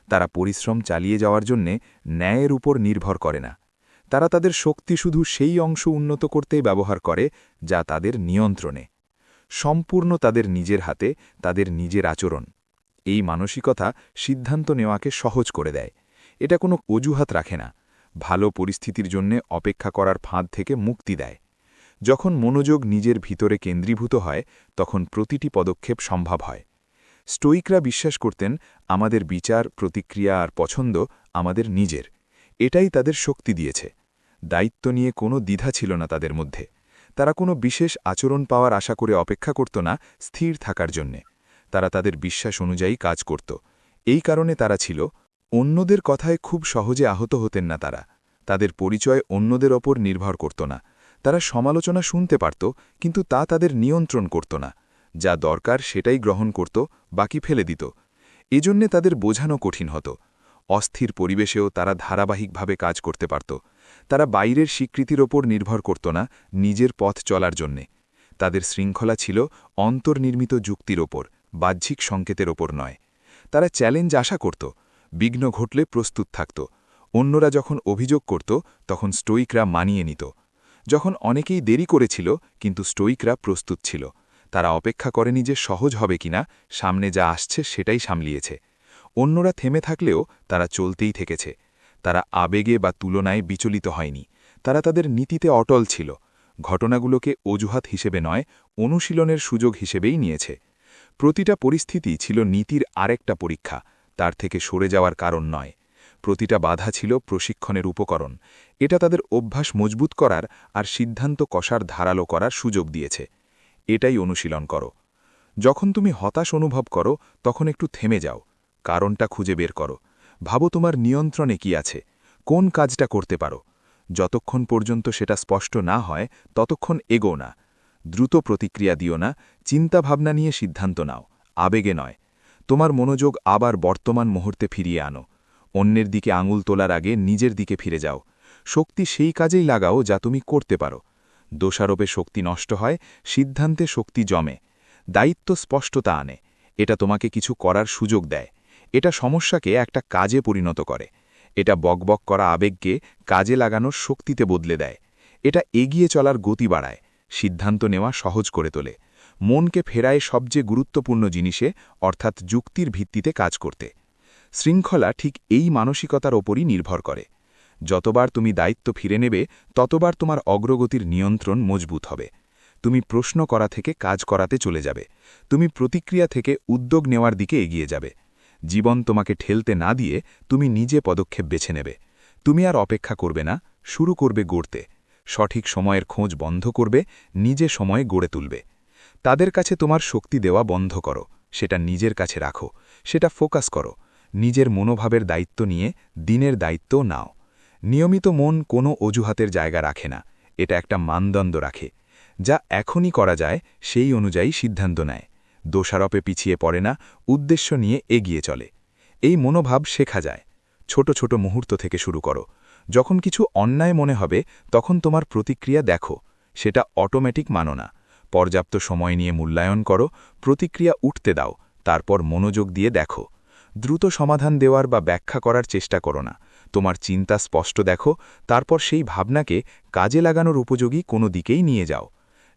তারা পরিশ্রম চালিয়ে যাওয়ার জন্য ন্যায়ের উপর নির্ভর করে না। তারা তাদের শক্তি শুধু সেই অংশ উন্নত করতেই ব্যবহার করে যা তাদের নিয়ন্ত্রণে। সম্পূর্ণ তাদের নিজের হাতে, তাদের নিজের আচরণ। এই মানসিকতা সিদ্ধান্ত নেওয়াকে সহজ করে দেয়। এটা কোনো অজুহাত রাখে না। ভালো পরিস্থিতির জন্য অপেক্ষা করার ফাঁদ থেকে মুক্তি দেয়। যখন মনোযোগ নিজের ভিতরে কেন্দ্রীভূত হয়, তখন প্রতিটি পদক্ষেপ সম্ভব হয়। স্টোইকরা বিশ্বাস করতেন আমাদের বিচার, প্রতিক্রিয়া আর পছন্দ আমাদের নিজের। এটাই তাদের শক্তি দিয়েছে। দায়িত্ব নিয়ে কোনো দ্বিধা ছিল না তাদের মধ্যে। তারা কোনো বিশেষ আচরণ পাওয়ার আশা করে অপেক্ষা করত না স্থির থাকার জন্যে। তারা তাদের বিশ্বাস অনুযায়ী কাজ করত। এই কারণে তারা ছিল অন্যদের কথায় খুব সহজে আহত হতেন না তারা। তাদের পরিচয় অন্যদের ওপর নির্ভর করত না। তারা সমালোচনা শুনতে পারত, কিন্তু তা তাদের নিয়ন্ত্রণ করত না। যা দরকার সেটাই গ্রহণ করত, বাকি ফেলে দিত। এজন্যে তাদের বোঝানো কঠিন হতো। অস্থির পরিবেশেও তারা ধারাবাহিকভাবে কাজ করতে পারত। তারা বাইরের স্বীকৃতির ওপর নির্ভর করত না নিজের পথ চলার জন্যে। তাদের শৃঙ্খলা ছিল অন্তর্নির্মিত যুক্তির ওপর, বাহ্যিক সংকেতের ওপর নয়। তারা চ্যালেঞ্জ আশা করত, বিঘ্ন ঘটলে প্রস্তুত থাকত। অন্যরা যখন অভিযোগ করত, তখন স্টোইকরা মানিয়ে নিত। যখন অনেকেই দেরি করেছিল, কিন্তু স্টোইকরা প্রস্তুত ছিল। তারা অপেক্ষা করেনি যে সহজ হবে কিনা, সামনে যা আসছে সেটাই সামলিয়েছে। অন্যরা থেমে থাকলেও তারা চলতেই থেকেছে। তারা আবেগে বা তুলনায় বিচলিত হয়নি। তারা তাদের নীতিতে অটল ছিল। ঘটনাগুলোকে অজুহাত হিসেবে নয়, অনুশীলনের সুযোগ হিসেবেই নিয়েছে। প্রতিটা পরিস্থিতি ছিল নীতির আরেকটা পরীক্ষা, তার থেকে সরে যাওয়ার কারণ নয়। প্রতিটা বাধা ছিল প্রশিক্ষণের উপকরণ। এটা তাদের অভ্যাস মজবুত করার আর সিদ্ধান্ত কষার ধারালো করার সুযোগ দিয়েছে। এটাই অনুশীলন করো। যখন তুমি হতাশ অনুভব করো, তখন একটু থেমে যাও। কারণটা খুঁজে বের করো। ভাবো তোমার নিয়ন্ত্রণে কি আছে, কোন কাজটা করতে পারো। যতক্ষণ পর্যন্ত সেটা স্পষ্ট না হয়, ততক্ষণ এগো না। দ্রুত প্রতিক্রিয়া দিও না, চিন্তাভাবনা নিয়ে সিদ্ধান্ত নাও, আবেগে নয়। তোমার মনোযোগ আবার বর্তমান মুহূর্তে ফিরিয়ে আনো। অন্যের দিকে আঙুল তোলার আগে নিজের দিকে ফিরে যাও। শক্তি সেই কাজেই লাগাও যা তুমি করতে পারো। দোষারোপে শক্তি নষ্ট হয়, সিদ্ধান্তে শক্তি জমে। দায়িত্ব স্পষ্টতা আনে। এটা তোমাকে কিছু করার সুযোগ দেয়। এটা সমস্যাকে একটা কাজে পরিণত করে। এটা বকবক করা আবেগকে কাজে লাগানোর শক্তিতে বদলে দেয়। এটা এগিয়ে চলার গতি বাড়ায়, সিদ্ধান্ত নেওয়া সহজ করে তোলে। মনকে ফেরায় সবচেয়ে গুরুত্বপূর্ণ জিনিসে, অর্থাৎ যুক্তির ভিত্তিতে কাজ করতে। শৃঙ্খলা ঠিক এই মানসিকতার ওপরই নির্ভর করে। যতবার তুমি দায়িত্ব ফিরে নেবে, ততবার তোমার অগ্রগতির নিয়ন্ত্রণ মজবুত হবে। তুমি প্রশ্ন করা থেকে কাজ করাতে চলে যাবে। তুমি প্রতিক্রিয়া থেকে উদ্যোগ নেওয়ার দিকে এগিয়ে যাবে। জীবন তোমাকে ঠেলতে না দিয়ে তুমি নিজে পদক্ষেপ বেছে নেবে। তুমি আর অপেক্ষা করবে না, শুরু করবে গড়তে। সঠিক সময়ের খোঁজ বন্ধ করবে, নিজে সময় গড়ে তুলবে। তাদের কাছে তোমার শক্তি দেওয়া বন্ধ করো, সেটা নিজের কাছে রাখো, সেটা ফোকাস করো। নিজের মনোভাবের দায়িত্ব নিয়ে দিনের দায়িত্ব নাও। নিয়মিত মন কোনো অজুহাতের জায়গা রাখে না, এটা একটা মানদণ্ড রাখে। যা এখনই করা যায় সেই অনুযায়ী সিদ্ধান্ত নেয়। দোষারোপে পিছিয়ে পড়ে না, উদ্দেশ্য নিয়ে এগিয়ে চলে। এই মনোভাব শেখা যায়। ছোট ছোট মুহূর্ত থেকে শুরু করো। যখন কিছু অন্যায় মনে হবে তখন তোমার প্রতিক্রিয়া দেখো, সেটা অটোমেটিক মানো না। পর্যাপ্ত সময় নিয়ে মূল্যায়ন করো, প্রতিক্রিয়া উঠতে দাও, তারপর মনোযোগ দিয়ে দেখো। দ্রুত সমাধান দেওয়ার বা ব্যাখ্যা করার চেষ্টা করো না। তোমার চিন্তা স্পষ্ট দেখো, তারপর সেই ভাবনাকে কাজে লাগানোর উপযোগী কোনো দিকেই নিয়ে যাও।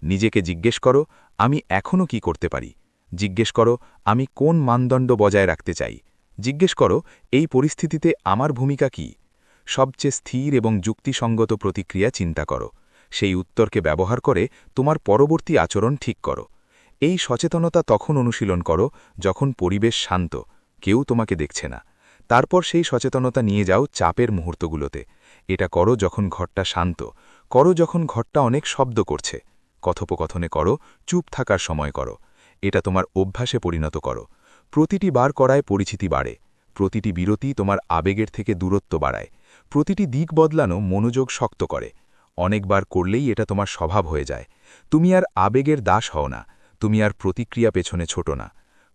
নিজেকে জিজ্ঞেস করো, আমি এখনও কি করতে পারি? জিজ্ঞেস করো, আমি কোন মানদণ্ড বজায় রাখতে চাই? জিজ্ঞেস করো, এই পরিস্থিতিতে আমার ভূমিকা কি? সবচেয়ে স্থির এবং যুক্তিসঙ্গত প্রতিক্রিয়া চিন্তা করো। সেই উত্তরকে ব্যবহার করে তোমার পরবর্তী আচরণ ঠিক করো। এই সচেতনতা তখন অনুশীলন করো যখন পরিবেশ শান্ত, কেউ তোমাকে দেখছে না। তারপর সেই সচেতনতা নিয়ে যাও চাপের মুহূর্তগুলোতে। এটা করো যখন ঘরটা শান্ত, করো যখন ঘরটা অনেক শব্দ করছে। কথোপকথনে করো, চুপ থাকার সময় করো। এটা তোমার অভ্যাসে পরিণত করো। প্রতিটি বার করায় পরিচিতি বাড়ে। প্রতিটি বিরতি তোমার আবেগের থেকে দূরত্ব বাড়ায়। প্রতিটি দিক বদলানো মনোযোগ শক্ত করে। অনেকবার করলেই এটা তোমার স্বভাব হয়ে যায়। তুমি আর আবেগের দাস হও না, তুমি আর প্রতিক্রিয়া পেছনে ছোট না।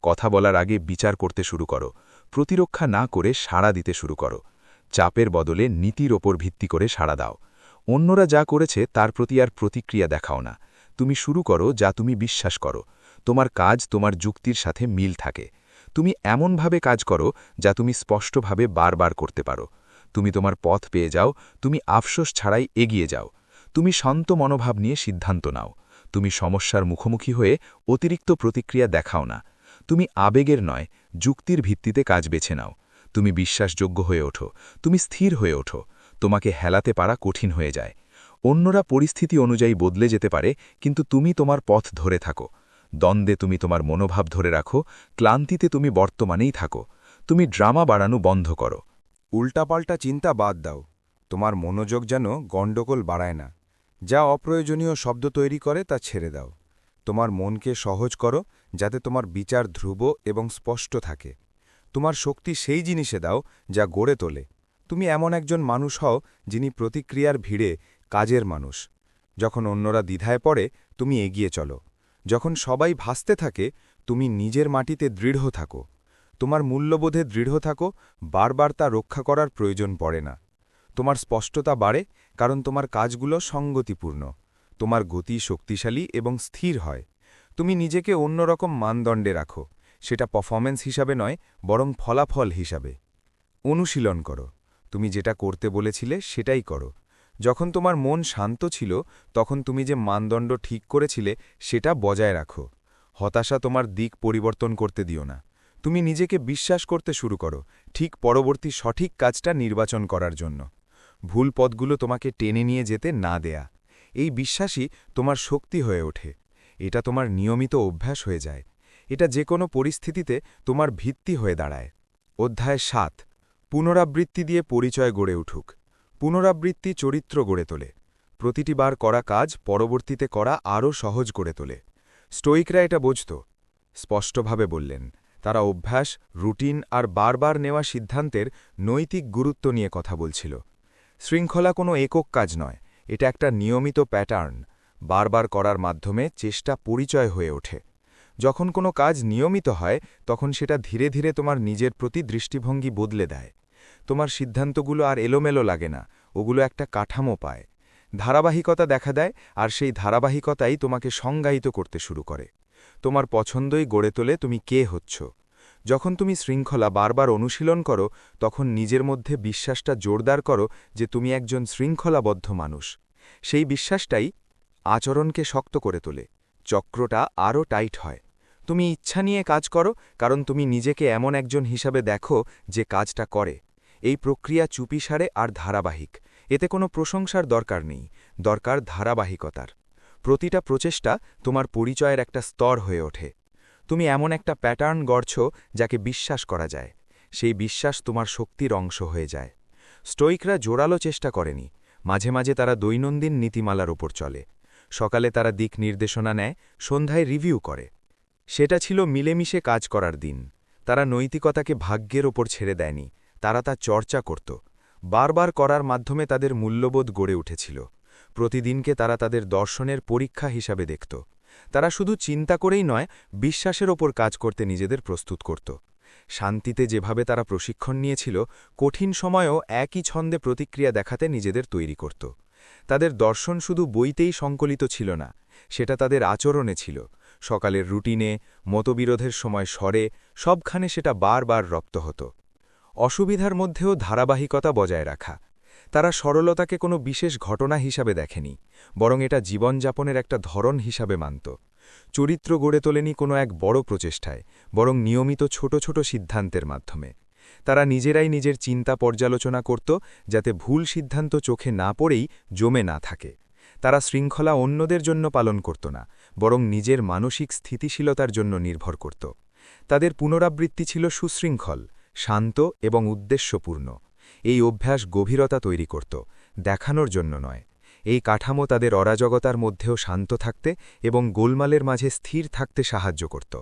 কথা বলার আগে বিচার করতে শুরু করো, প্রতিরক্ষা না করে সাড়া দিতে শুরু করো। চাপের বদলে নীতির ওপর ভিত্তি করে সাড়া দাও। অন্যরা যা করেছে তার প্রতি আর প্রতিক্রিয়া দেখাও না। তুমি শুরু করো যা তুমি বিশ্বাস করো। তোমার কাজ তোমার যুক্তির সাথে মিল থাকে। তুমি এমনভাবে কাজ করো যা তুমি স্পষ্টভাবে বারবার করতে পারো। তুমি তোমার পথ পেয়ে যাও, তুমি আফসোস ছাড়াই এগিয়ে যাও। তুমি শান্ত মনোভাব নিয়ে সিদ্ধান্ত নাও। তুমি সমস্যার মুখোমুখি হয়ে অতিরিক্ত প্রতিক্রিয়া দেখাও না। তুমি আবেগের নয়, যুক্তির ভিত্তিতে কাজ বেছে নাও। তুমি বিশ্বাসযোগ্য হয়ে ওঠো, তুমি স্থির হয়ে ওঠো। তোমাকে হেলাতে পারা কঠিন হয়ে যায়। অন্যরা পরিস্থিতি অনুযায়ী বদলে যেতে পারে, কিন্তু তুমি তোমার পথ ধরে থাকো। দ্বন্দ্বে তুমি তোমার মনোভাব ধরে রাখো, ক্লান্তিতে তুমি বর্তমানেই থাকো। তুমি ড্রামা বাড়ানো বন্ধ করো। উল্টাপাল্টা চিন্তা বাদ দাও। তোমার মনোযোগ যেন গণ্ডগোল বাড়ায় না। যা অপ্রয়োজনীয় শব্দ তৈরি করে তা ছেড়ে দাও। তোমার মনকে সহজ করো, যাতে তোমার বিচার ধ্রুব এবং স্পষ্ট থাকে। তোমার শক্তি সেই জিনিসে দাও যা গড়ে তোলে। তুমি এমন একজন মানুষ হও যিনি প্রতিক্রিয়ার ভিড়ে কাজের মানুষ। যখন অন্যরা দ্বিধায় পড়ে তুমি এগিয়ে চলো। যখন সবাই ভাসতে থাকে তুমি নিজের মাটিতে দৃঢ় থাকো। তোমার মূল্যবোধে দৃঢ় থাকো, বারবার তা রক্ষা করার প্রয়োজন পড়ে না। তোমার স্পষ্টতা বাড়ে কারণ তোমার কাজগুলো সঙ্গতিপূর্ণ। তোমার গতি শক্তিশালী এবং স্থির হয়। তুমি নিজেকে অন্যরকম মানদণ্ডে রাখো, সেটা পারফরম্যান্স হিসাবে নয়, বরং ফলাফল হিসাবে। অনুশীলন করো। তুমি যেটা করতে বলেছিলে সেটাই করো। যখন তোমার মন শান্ত ছিল তখন তুমি যে মানদণ্ড ঠিক করেছিলে সেটা বজায় রাখো। হতাশা তোমার দিক পরিবর্তন করতে দিও না। তুমি নিজেকে বিশ্বাস করতে শুরু করো, ঠিক পরবর্তী সঠিক কাজটা নির্বাচন করার জন্য। ভুল পথগুলো তোমাকে টেনে নিয়ে যেতে না দেয়া। এই বিশ্বাসই তোমার শক্তি হয়ে ওঠে। এটা তোমার নিয়মিত অভ্যাস হয়ে যায়। এটা যে কোনো পরিস্থিতিতে তোমার ভিত্তি হয়ে দাঁড়ায়। অধ্যায় ৭। পুনরাবৃত্তি দিয়ে পরিচয় গড়ে উঠুক। পুনরাবৃত্তি চরিত্র গড়ে তোলে। প্রতিটি বার করা কাজ পরবর্তীতে করা আরও সহজ করে তোলে। স্টোইকরা এটা বুঝত। স্পষ্টভাবে বললেন, তারা অভ্যাস, রুটিন আর বারবার নেওয়া সিদ্ধান্তের নৈতিক গুরুত্ব নিয়ে কথা বলছিল। শৃঙ্খলা কোনো একক কাজ নয়, এটা একটা নিয়মিত প্যাটার্ন। বারবার করার মাধ্যমে চেষ্টা পরিচয় হয়ে ওঠে। যখন কোনো কাজ নিয়মিত হয় তখন সেটা ধীরে ধীরে তোমার নিজের প্রতি দৃষ্টিভঙ্গি বদলে দেয়। তোমার সিদ্ধান্তগুলো আর এলোমেলো লাগে না, ওগুলো একটা কাঠামো পায়। ধারাবাহিকতা দেখা দেয়, আর সেই ধারাবাহিকতাই তোমাকে সংজ্ঞায়িত করতে শুরু করে। তোমার পছন্দই গড়ে তোলে তুমি কে হচ্ছ। যখন তুমি শৃঙ্খলা বারবার অনুশীলন করো তখন নিজের মধ্যে বিশ্বাসটা জোরদার করো যে তুমি একজন শৃঙ্খলাবদ্ধ মানুষ। সেই বিশ্বাসটাই আচরণকে শক্ত করে তোলে। চক্রটা আরও টাইট হয়। তুমি ইচ্ছা নিয়ে কাজ করো কারণ তুমি নিজেকে এমন একজন হিসাবে দেখো যে কাজটা করে। এই প্রক্রিয়া চুপিসারে আর ধারাবাহিক। এতে কোনো প্রশংসার দরকার নেই, দরকার ধারাবাহিকতার। প্রতিটা প্রচেষ্টা তোমার পরিচয়ের একটা স্তর হয়ে ওঠে। তুমি এমন একটা প্যাটার্ন গড়ছ যাকে বিশ্বাস করা যায়। সেই বিশ্বাস তোমার শক্তির অংশ হয়ে যায়। স্টোইকরা জোরালো চেষ্টা করেনি, মাঝে মাঝে তারা দৈনন্দিন নীতিমালার ওপর চলে। সকালে তারা দিক নির্দেশনা নেয়, সন্ধ্যায় রিভিউ করে। সেটা ছিল মিলেমিশে কাজ করার দিন। তারা নৈতিকতাকে ভাগ্যের ওপর ছেড়ে দেয়নি, তারা তা চর্চা করত। বারবার করার মাধ্যমে তাদের মূল্যবোধ গড়ে উঠেছিল। প্রতিদিনকে তারা তাদের দর্শনের পরীক্ষা হিসাবে দেখত। তারা শুধু চিন্তা করেই নয়, বিশ্বাসের ওপর কাজ করতে নিজেদের প্রস্তুত করত। শান্তিতে যেভাবে তারা প্রশিক্ষণ নিয়েছিল, কঠিন সময়েও একই ছন্দে প্রতিক্রিয়া দেখাতে নিজেদের তৈরি করত। তাদের দর্শন শুধু বইতেই সংকলিত ছিল না, সেটা তাদের আচরণে ছিল। সকালের রুটিনে, মতবিরোধের সময় স্বরে, সবখানে সেটা বারবার রপ্ত হতো। অসুবিধার মধ্যেও ধারাবাহিকতা বজায় রাখা। তারা সরলতাকে কোনো বিশেষ ঘটনা হিসাবে দেখেনি, বরং এটা জীবনযাপনের একটা ধরন হিসাবে মানত। চরিত্র গড়ে তোলেনি কোনো এক বড় প্রচেষ্টায়, বরং নিয়মিত ছোট ছোট সিদ্ধান্তের মাধ্যমে। তারা নিজেরাই নিজের চিন্তা পর্যালোচনা করত, যাতে ভুল সিদ্ধান্ত চোখে না পড়েই জমে না থাকে। তারা শৃঙ্খলা অন্যদের জন্য পালন করত না, বরং নিজের মানসিক স্থিতিশীলতার জন্য নির্ভর করত। তাদের পুনরাবৃত্তি ছিল সুশৃঙ্খল, শান্ত এবং উদ্দেশ্যপূর্ণ। এই অভ্যাস গভীরতা তৈরি করত, দেখানোর জন্য নয়। এই কাঠামো তাদের অরাজকতার মধ্যেও শান্ত থাকতে এবং গোলমালের মাঝে স্থির থাকতে সাহায্য করত।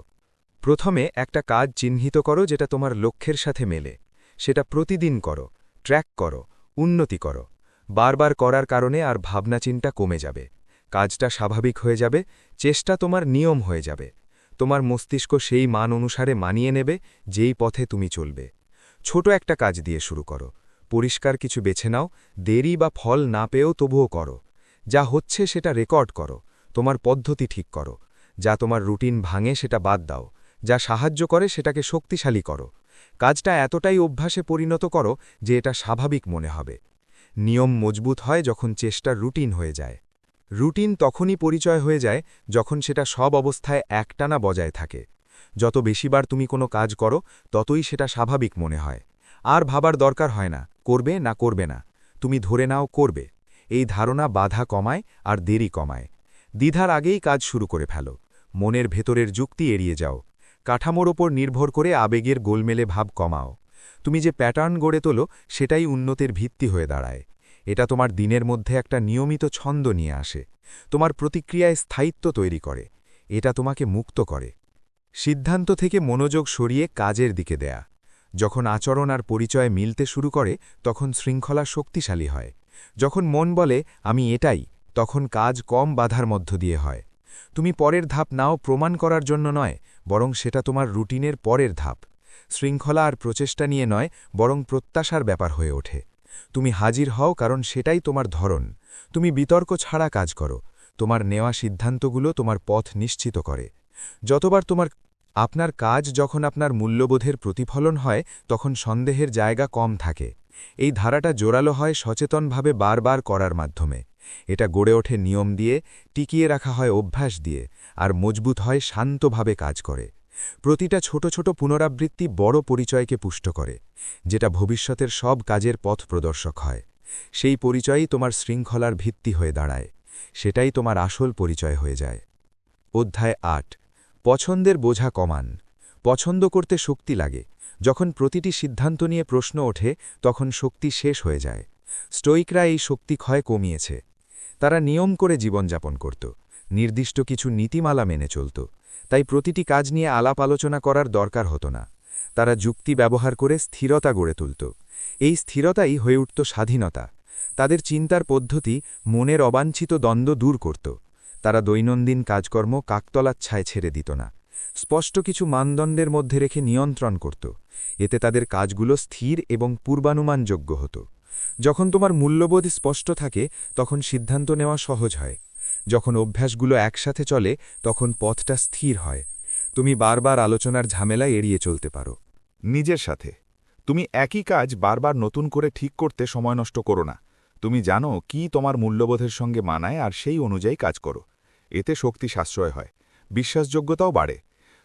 প্রথমে একটা কাজ চিহ্নিত করো যেটা তোমার লক্ষ্যের সাথে মেলে। সেটা প্রতিদিন করো, ট্র্যাক করো, উন্নতি করো। বারবার করার কারণে আর ভাবনাচিন্তা কমে যাবে। কাজটা স্বাভাবিক হয়ে যাবে, চেষ্টা তোমার নিয়ম হয়ে যাবে। তোমার মস্তিষ্ক সেই মান অনুসারে মানিয়ে নেবে যেই পথে তুমি চলবে। ছোট একটা কাজ দিয়ে শুরু করো, পরিষ্কার কিছু বেছে নাও, দেরি বা ফল না পেয়েও তবুও করো। যা হচ্ছে সেটা রেকর্ড করো, তোমার পদ্ধতি ঠিক করো। যা তোমার রুটিন ভাঙে সেটা বাদ দাও, যা সাহায্য করে সেটাকে শক্তিশালী করো। কাজটা এতটাই অভ্যাসে পরিণত করো যে এটা স্বাভাবিক মনে হবে। নিয়ম মজবুত হয় যখন চেষ্টার রুটিন হয়ে যায়। রুটিন তখনই পরিচয় হয়ে যায় যখন সেটা সব অবস্থায় একটানা বজায় থাকে। যত বেশিবার তুমি কোনো কাজ করো, ততই সেটা স্বাভাবিক মনে হয়। আর ভাবার দরকার হয় না করবে না করবে না, তুমি ধরে নাও করবে। এই ধারণা বাধা কমায় আর দেরি কমায়। দ্বিধার আগেই কাজ শুরু করে ফেলো। মনের ভেতরের যুক্তি এড়িয়ে যাও। কাঠামোর ওপর নির্ভর করে আবেগের গোলমেলে ভাব কমাও। তুমি যে প্যাটার্ন গড়ে তোলো সেটাই উন্নতির ভিত্তি হয়ে দাঁড়ায়। এটা তোমার দিনের মধ্যে একটা নিয়মিত ছন্দ নিয়ে আসে, তোমার প্রতিক্রিয়ায় স্থায়িত্ব তৈরি করে। এটা তোমাকে মুক্ত করে। সিদ্ধান্ত থেকে মনোযোগ সরিয়ে কাজের দিকে দেয়া। যখন আচরণ আর পরিচয় মিলতে শুরু করে, তখন শৃঙ্খলা শক্তিশালী হয়। যখন মন বলে আমি এটাই, তখন কাজ কম বাধার মধ্য দিয়ে হয়। তুমি পরের ধাপ নাও প্রমাণ করার জন্য নয়, বরং সেটা তোমার রুটিনের পরের ধাপ। শৃঙ্খলা আর প্রচেষ্টা নিয়ে নয়, বরং প্রত্যাশার ব্যাপার হয়ে ওঠে। তুমি হাজির হও কারণ সেটাই তোমার ধরন। তুমি বিতর্ক ছাড়া কাজ করো। তোমার নেওয়া সিদ্ধান্তগুলো তোমার পথ নিশ্চিত করে। যতবার আপনার কাজ যখন আপনার মূল্যবোধের প্রতিফলন হয়, তখন সন্দেহের জায়গা কম থাকে। এই ধারাটা জোরালো হয় সচেতনভাবে বারবার করার মাধ্যমে। এটা গড়ে ওঠে নিয়ম দিয়ে, টিকিয়ে রাখা হয় অভ্যাস দিয়ে, আর মজবুত হয় শান্তভাবে কাজ করে। প্রতিটা ছোট ছোট পুনরাবৃত্তি বড় পরিচয়কে পুষ্ট করে, যেটা ভবিষ্যতের সব কাজের পথ প্রদর্শক হয়। সেই পরিচয়ই তোমার শৃঙ্খলার ভিত্তি হয়ে দাঁড়ায়। সেটাই তোমার আসল পরিচয় হয়ে যায়। অধ্যায় ৮। পছন্দের বোঝা কমান। পছন্দ করতে শক্তি লাগে। যখন প্রতিটি সিদ্ধান্ত নিয়ে প্রশ্ন ওঠে, তখন শক্তি শেষ হয়ে যায়। স্টোইকরা এই শক্তি ক্ষয় কমিয়েছে। তারা নিয়ম করে জীবনযাপন করত, নির্দিষ্ট কিছু নীতিমালা মেনে চলত। তাই প্রতিটি কাজ নিয়ে আলাপ আলোচনা করার দরকার হতো না। তারা যুক্তি ব্যবহার করে স্থিরতা গড়ে তুলত। এই স্থিরতাই হয়ে উঠত স্বাধীনতা। তাদের চিন্তার পদ্ধতি মনের অবাঞ্ছিত দ্বন্দ্ব দূর করত। তারা দৈনন্দিন কাজকর্ম কাকতলাচ্ছায় ছেড়ে দিত না, স্পষ্ট কিছু মানদণ্ডের মধ্যে রেখে নিয়ন্ত্রণ করত। এতে তাদের কাজগুলো স্থির এবং পূর্বানুমানযোগ্য হতো। যখন তোমার মূল্যবোধ স্পষ্ট থাকে, তখন সিদ্ধান্ত নেওয়া সহজ হয়। যখন অভ্যাসগুলো একসাথে চলে, তখন পথটা স্থির হয়। তুমি বারবার আলোচনার ঝামেলা এড়িয়ে চলতে পারো। নিজের সাথে তুমি একই কাজ বারবার নতুন করে ঠিক করতে সময় নষ্ট করো না। তুমি জানো কি তোমার মূল্যবোধের সঙ্গে মানায় আর সেই অনুযায়ী কাজ করো। এতে শক্তি সাশ্রয় হয়, বিশ্বাসযোগ্যতাও বাড়ে।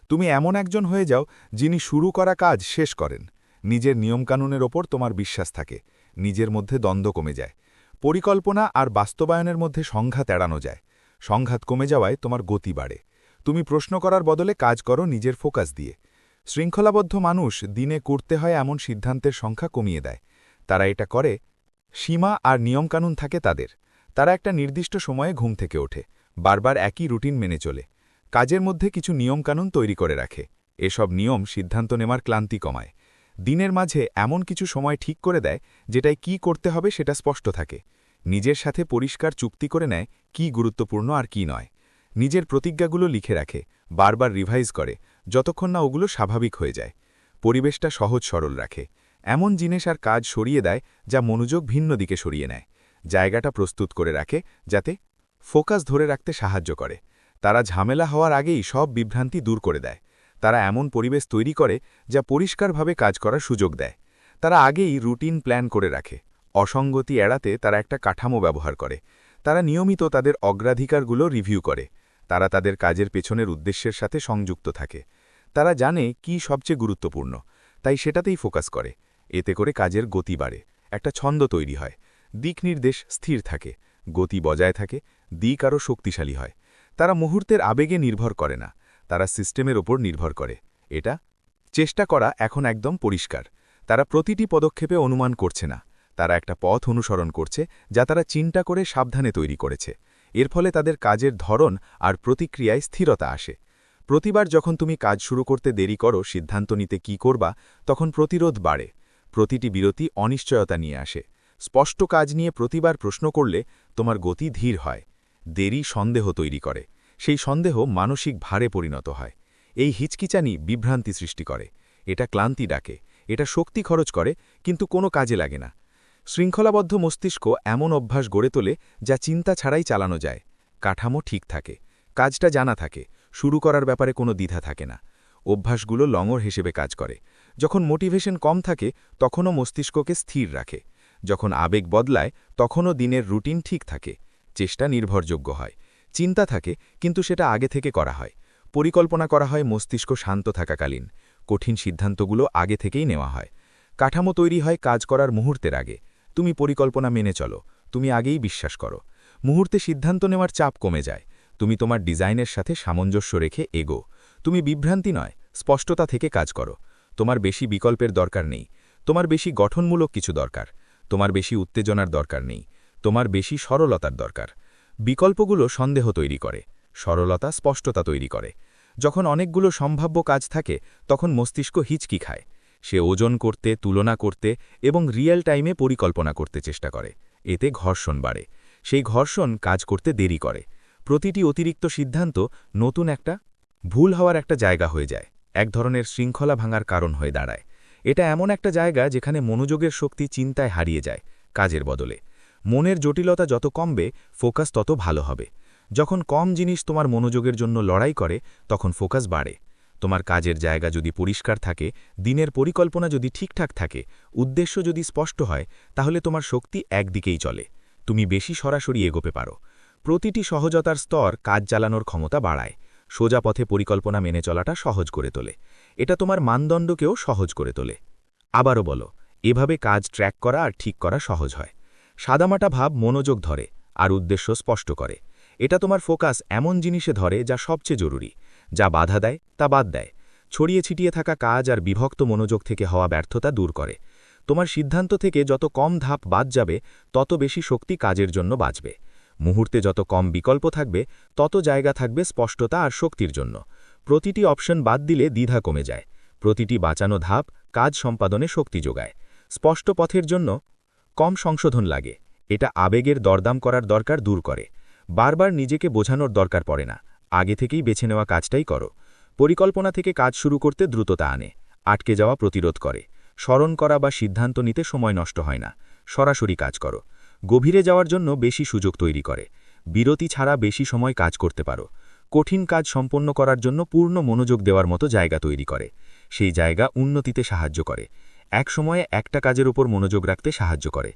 তুমি এমন একজন হয়ে যাও যিনি শুরু করা কাজ শেষ করেন। নিজের নিয়মকানুনের ওপর তোমার বিশ্বাস থাকে, নিজের মধ্যে দ্বন্দ্ব কমে যায়। পরিকল্পনা আর বাস্তবায়নের মধ্যে সংঘাত এড়ানো যায়। সংঘাত কমে যাওয়ায় তোমার গতি বাড়ে। তুমি প্রশ্ন করার বদলে কাজ করো নিজের ফোকাস দিয়ে। শৃঙ্খলাবদ্ধ মানুষ দিনে করতে হয় এমন সিদ্ধান্তের সংখ্যা কমিয়ে দেয়। তারা এটা করে সীমা আর নিয়মকানুন থাকে তাদের। তারা একটা নির্দিষ্ট সময়ে ঘুম থেকে ওঠে, বারবার একই রুটিন মেনে চলে, কাজের মধ্যে কিছু নিয়মকানুন তৈরি করে রাখে। এসব নিয়ম সিদ্ধান্ত নেওয়ার ক্লান্তি কমায়। দিনের মাঝে এমন কিছু সময় ঠিক করে দেয় যেটায় কি করতে হবে সেটা স্পষ্ট থাকে। নিজের সাথে পরিষ্কার চুক্তি করে নেয় কি গুরুত্বপূর্ণ আর কি নয়। নিজের প্রতিজ্ঞাগুলো লিখে রাখে, বারবার রিভাইজ করে, যতক্ষণ না ওগুলো স্বাভাবিক হয়ে যায়। পরিবেশটা সহজ সরল রাখে, এমন জিনিস আর কাজ সরিয়ে দেয় যা মনোযোগ ভিন্ন দিকে সরিয়ে নেয়। জায়গাটা প্রস্তুত করে রাখে যাতে ফোকাস ধরে রাখতে সাহায্য করে। তারা ঝামেলা হওয়ার আগেই সব বিভ্রান্তি দূর করে দেয়। তারা এমন পরিবেশ তৈরি করে যা পরিষ্কারভাবে কাজ করার সুযোগ দেয়। তারা আগেই রুটিন প্ল্যান করে রাখে। অসঙ্গতি এড়াতে তারা একটা কাঠামো ব্যবহার করে। তারা নিয়মিত তাদের অগ্রাধিকারগুলো রিভিউ করে। তারা তাদের কাজের পেছনের উদ্দেশ্যের সাথে সংযুক্ত থাকে। তারা জানে কি সবচেয়ে গুরুত্বপূর্ণ, তাই সেটাতেই ফোকাস করে। এতে করে কাজের গতি বাড়ে, একটা ছন্দ তৈরি হয়, দিক নির্দেশ স্থির থাকে, গতি বজায় থাকে, দিক আরও শক্তিশালী হয়। তারা মুহূর্তের আবেগে নির্ভর করে না, তারা সিস্টেমের ওপর নির্ভর করে। এটা চেষ্টা করা এখন একদম পরিষ্কার। তারা প্রতিটি পদক্ষেপে অনুমান করছে না, তারা একটা পথ অনুসরণ করছে যা তারা চিন্তা করে সাবধানে তৈরি করেছে। এর ফলে তাদের কাজের ধরন আর প্রতিক্রিয়ায় স্থিরতা আসে। প্রতিবার যখন তুমি কাজ শুরু করতে দেরি করো সিদ্ধান্ত নিতে কি করবা, তখন প্রতিরোধ বাড়ে। প্রতিটি বিরতি অনিশ্চয়তা নিয়ে আসে। স্পষ্ট কাজ নিয়ে প্রতিবার প্রশ্ন করলে তোমার গতি ধীর হয়। দেরি সন্দেহ তৈরি করে, সেই সন্দেহ মানসিক ভারে পরিণত হয়। এই হিচকিচানি বিভ্রান্তি সৃষ্টি করে, এটা ক্লান্তি ডাকে, এটা শক্তি খরচ করে, কিন্তু কোনো কাজে লাগে না। শৃঙ্খলাবদ্ধ মস্তিষ্ক এমন অভ্যাস গড়ে তোলে যা চিন্তা ছাড়াই চালানো যায়। কাঠামো ঠিক থাকে, কাজটা জানা থাকে, শুরু করার ব্যাপারে কোনো দ্বিধা থাকে না। অভ্যাসগুলো লঙর হিসেবে কাজ করে। যখন মোটিভেশন কম থাকে তখনও মস্তিষ্ককে স্থির রাখে। যখন আবেগ বদলায় তখনও দিনের রুটিন ঠিক থাকে। চেষ্টা নির্ভরযোগ্য হয়। চিন্তা থাকে, কিন্তু সেটা আগে থেকে করা হয়। পরিকল্পনা করা হয় মস্তিষ্ক শান্ত থাকাকালীন। কঠিন সিদ্ধান্তগুলো আগে থেকেই নেওয়া হয়। কাঠামো তৈরি হয় কাজ করার মুহূর্তের আগে। তুমি পরিকল্পনা মেনে চলো, তুমি আগেই বিশ্বাস করো। মুহূর্তে সিদ্ধান্ত নেওয়ার চাপ কমে যায়। তুমি তোমার ডিজাইনের সাথে সামঞ্জস্য রেখে এগো। তুমি বিভ্রান্তি নয়, স্পষ্টতা থেকে কাজ করো। তোমার বেশি বিকল্পের দরকার নেই, তোমার বেশি গঠনমূলক কিছু দরকার। তোমার বেশি উত্তেজনার দরকার নেই, তোমার বেশি সরলতার দরকার। বিকল্পগুলো সন্দেহ তৈরি করে, সরলতা স্পষ্টতা তৈরি করে। যখন অনেকগুলো সম্ভাব্য কাজ থাকে তখন মস্তিষ্ক হিচকি খায়। সে ওজন করতে, তুলনা করতে এবং রিয়েল টাইমে পরিকল্পনা করতে চেষ্টা করে। এতে ঘর্ষণ বাড়ে। সেই ঘর্ষণ কাজ করতে দেরি করে। প্রতিটি অতিরিক্ত সিদ্ধান্ত নতুন একটা ভুল হওয়ার একটা জায়গা হয়ে যায়, এক ধরনের শৃঙ্খলা ভাঙার কারণ হয়ে দাঁড়ায়। এটা এমন একটা জায়গা যেখানে মনোযোগের শক্তি চিন্তায় হারিয়ে যায় কাজের বদলে। মনের জটিলতা যত কমবে ফোকাস তত ভালো হবে। যখন কম জিনিস তোমার মনোযোগের জন্য লড়াই করে তখন ফোকাস বাড়ে। তোমার কাজের জায়গা যদি পরিষ্কার থাকে, দিনের পরিকল্পনা যদি ঠিকঠাক থাকে, উদ্দেশ্য যদি স্পষ্ট হয়, তাহলে তোমার শক্তি একদিকেই চলে। তুমি বেশি সরাসরি এগোতে পারো। প্রতিটি সহজতার স্তর কাজ চালানোর ক্ষমতা বাড়ায়। সোজা পথে পরিকল্পনা মেনে চলাটা সহজ করে তোলে। এটা তোমার মানদণ্ডকেও সহজ করে তোলে। আবারও বলো, এভাবে কাজ ট্র্যাক করা আর ঠিক করা সহজ হয়। সাদামাটা ভাব মনোযোগ ধরে আর উদ্দেশ্য স্পষ্ট করে। এটা তোমার ফোকাস এমন জিনিসে ধরে যা সবচেয়ে জরুরি। যা বাধা দেয় তা বাদ দেয়। ছড়িয়ে ছিটিয়ে থাকা কাজ আর বিভক্ত মনোযোগ থেকে হওয়া ব্যর্থতা দূর করে। তোমার সিদ্ধান্ত থেকে যত কম ধাপ বাদ যাবে তত বেশি শক্তি কাজের জন্য বাঁচবে। মুহূর্তে যত কম বিকল্প থাকবে তত জায়গা থাকবে স্পষ্টতা আর শক্তির জন্য। প্রতিটি অপশন বাদ দিলে দ্বিধা কমে যায়। প্রতিটি বাঁচানো ধাপ কাজ সম্পাদনে শক্তি যোগায়। স্পষ্ট পথের জন্য কম সংশোধন লাগে। এটা আবেগের দরদাম করার দরকার দূর করে। বারবার নিজেকে বোঝানোর দরকার পড়ে না, আগে থেকেই বেছে নেওয়া কাজটাই করো। পরিকল্পনা থেকে কাজ শুরু করতে দ্রুততা আনে, আটকে যাওয়া প্রতিরোধ করে। স্মরণ করা বা সিদ্ধান্ত নিতে সময় নষ্ট হয় না, সরাসরি কাজ করো। গভীরে যাওয়ার জন্য বেশি সুযোগ তৈরি করে। বিরতি ছাড়া বেশি সময় কাজ করতে পারো। কঠিন কাজ সম্পন্ন করার জন্য পূর্ণ মনোযোগ দেওয়ার মতো জায়গা তৈরি করে। সেই জায়গা উন্নতিতে সাহায্য করে। এক সময়ে একটা কাজের উপর মনোযোগ রাখতে সাহায্য করে।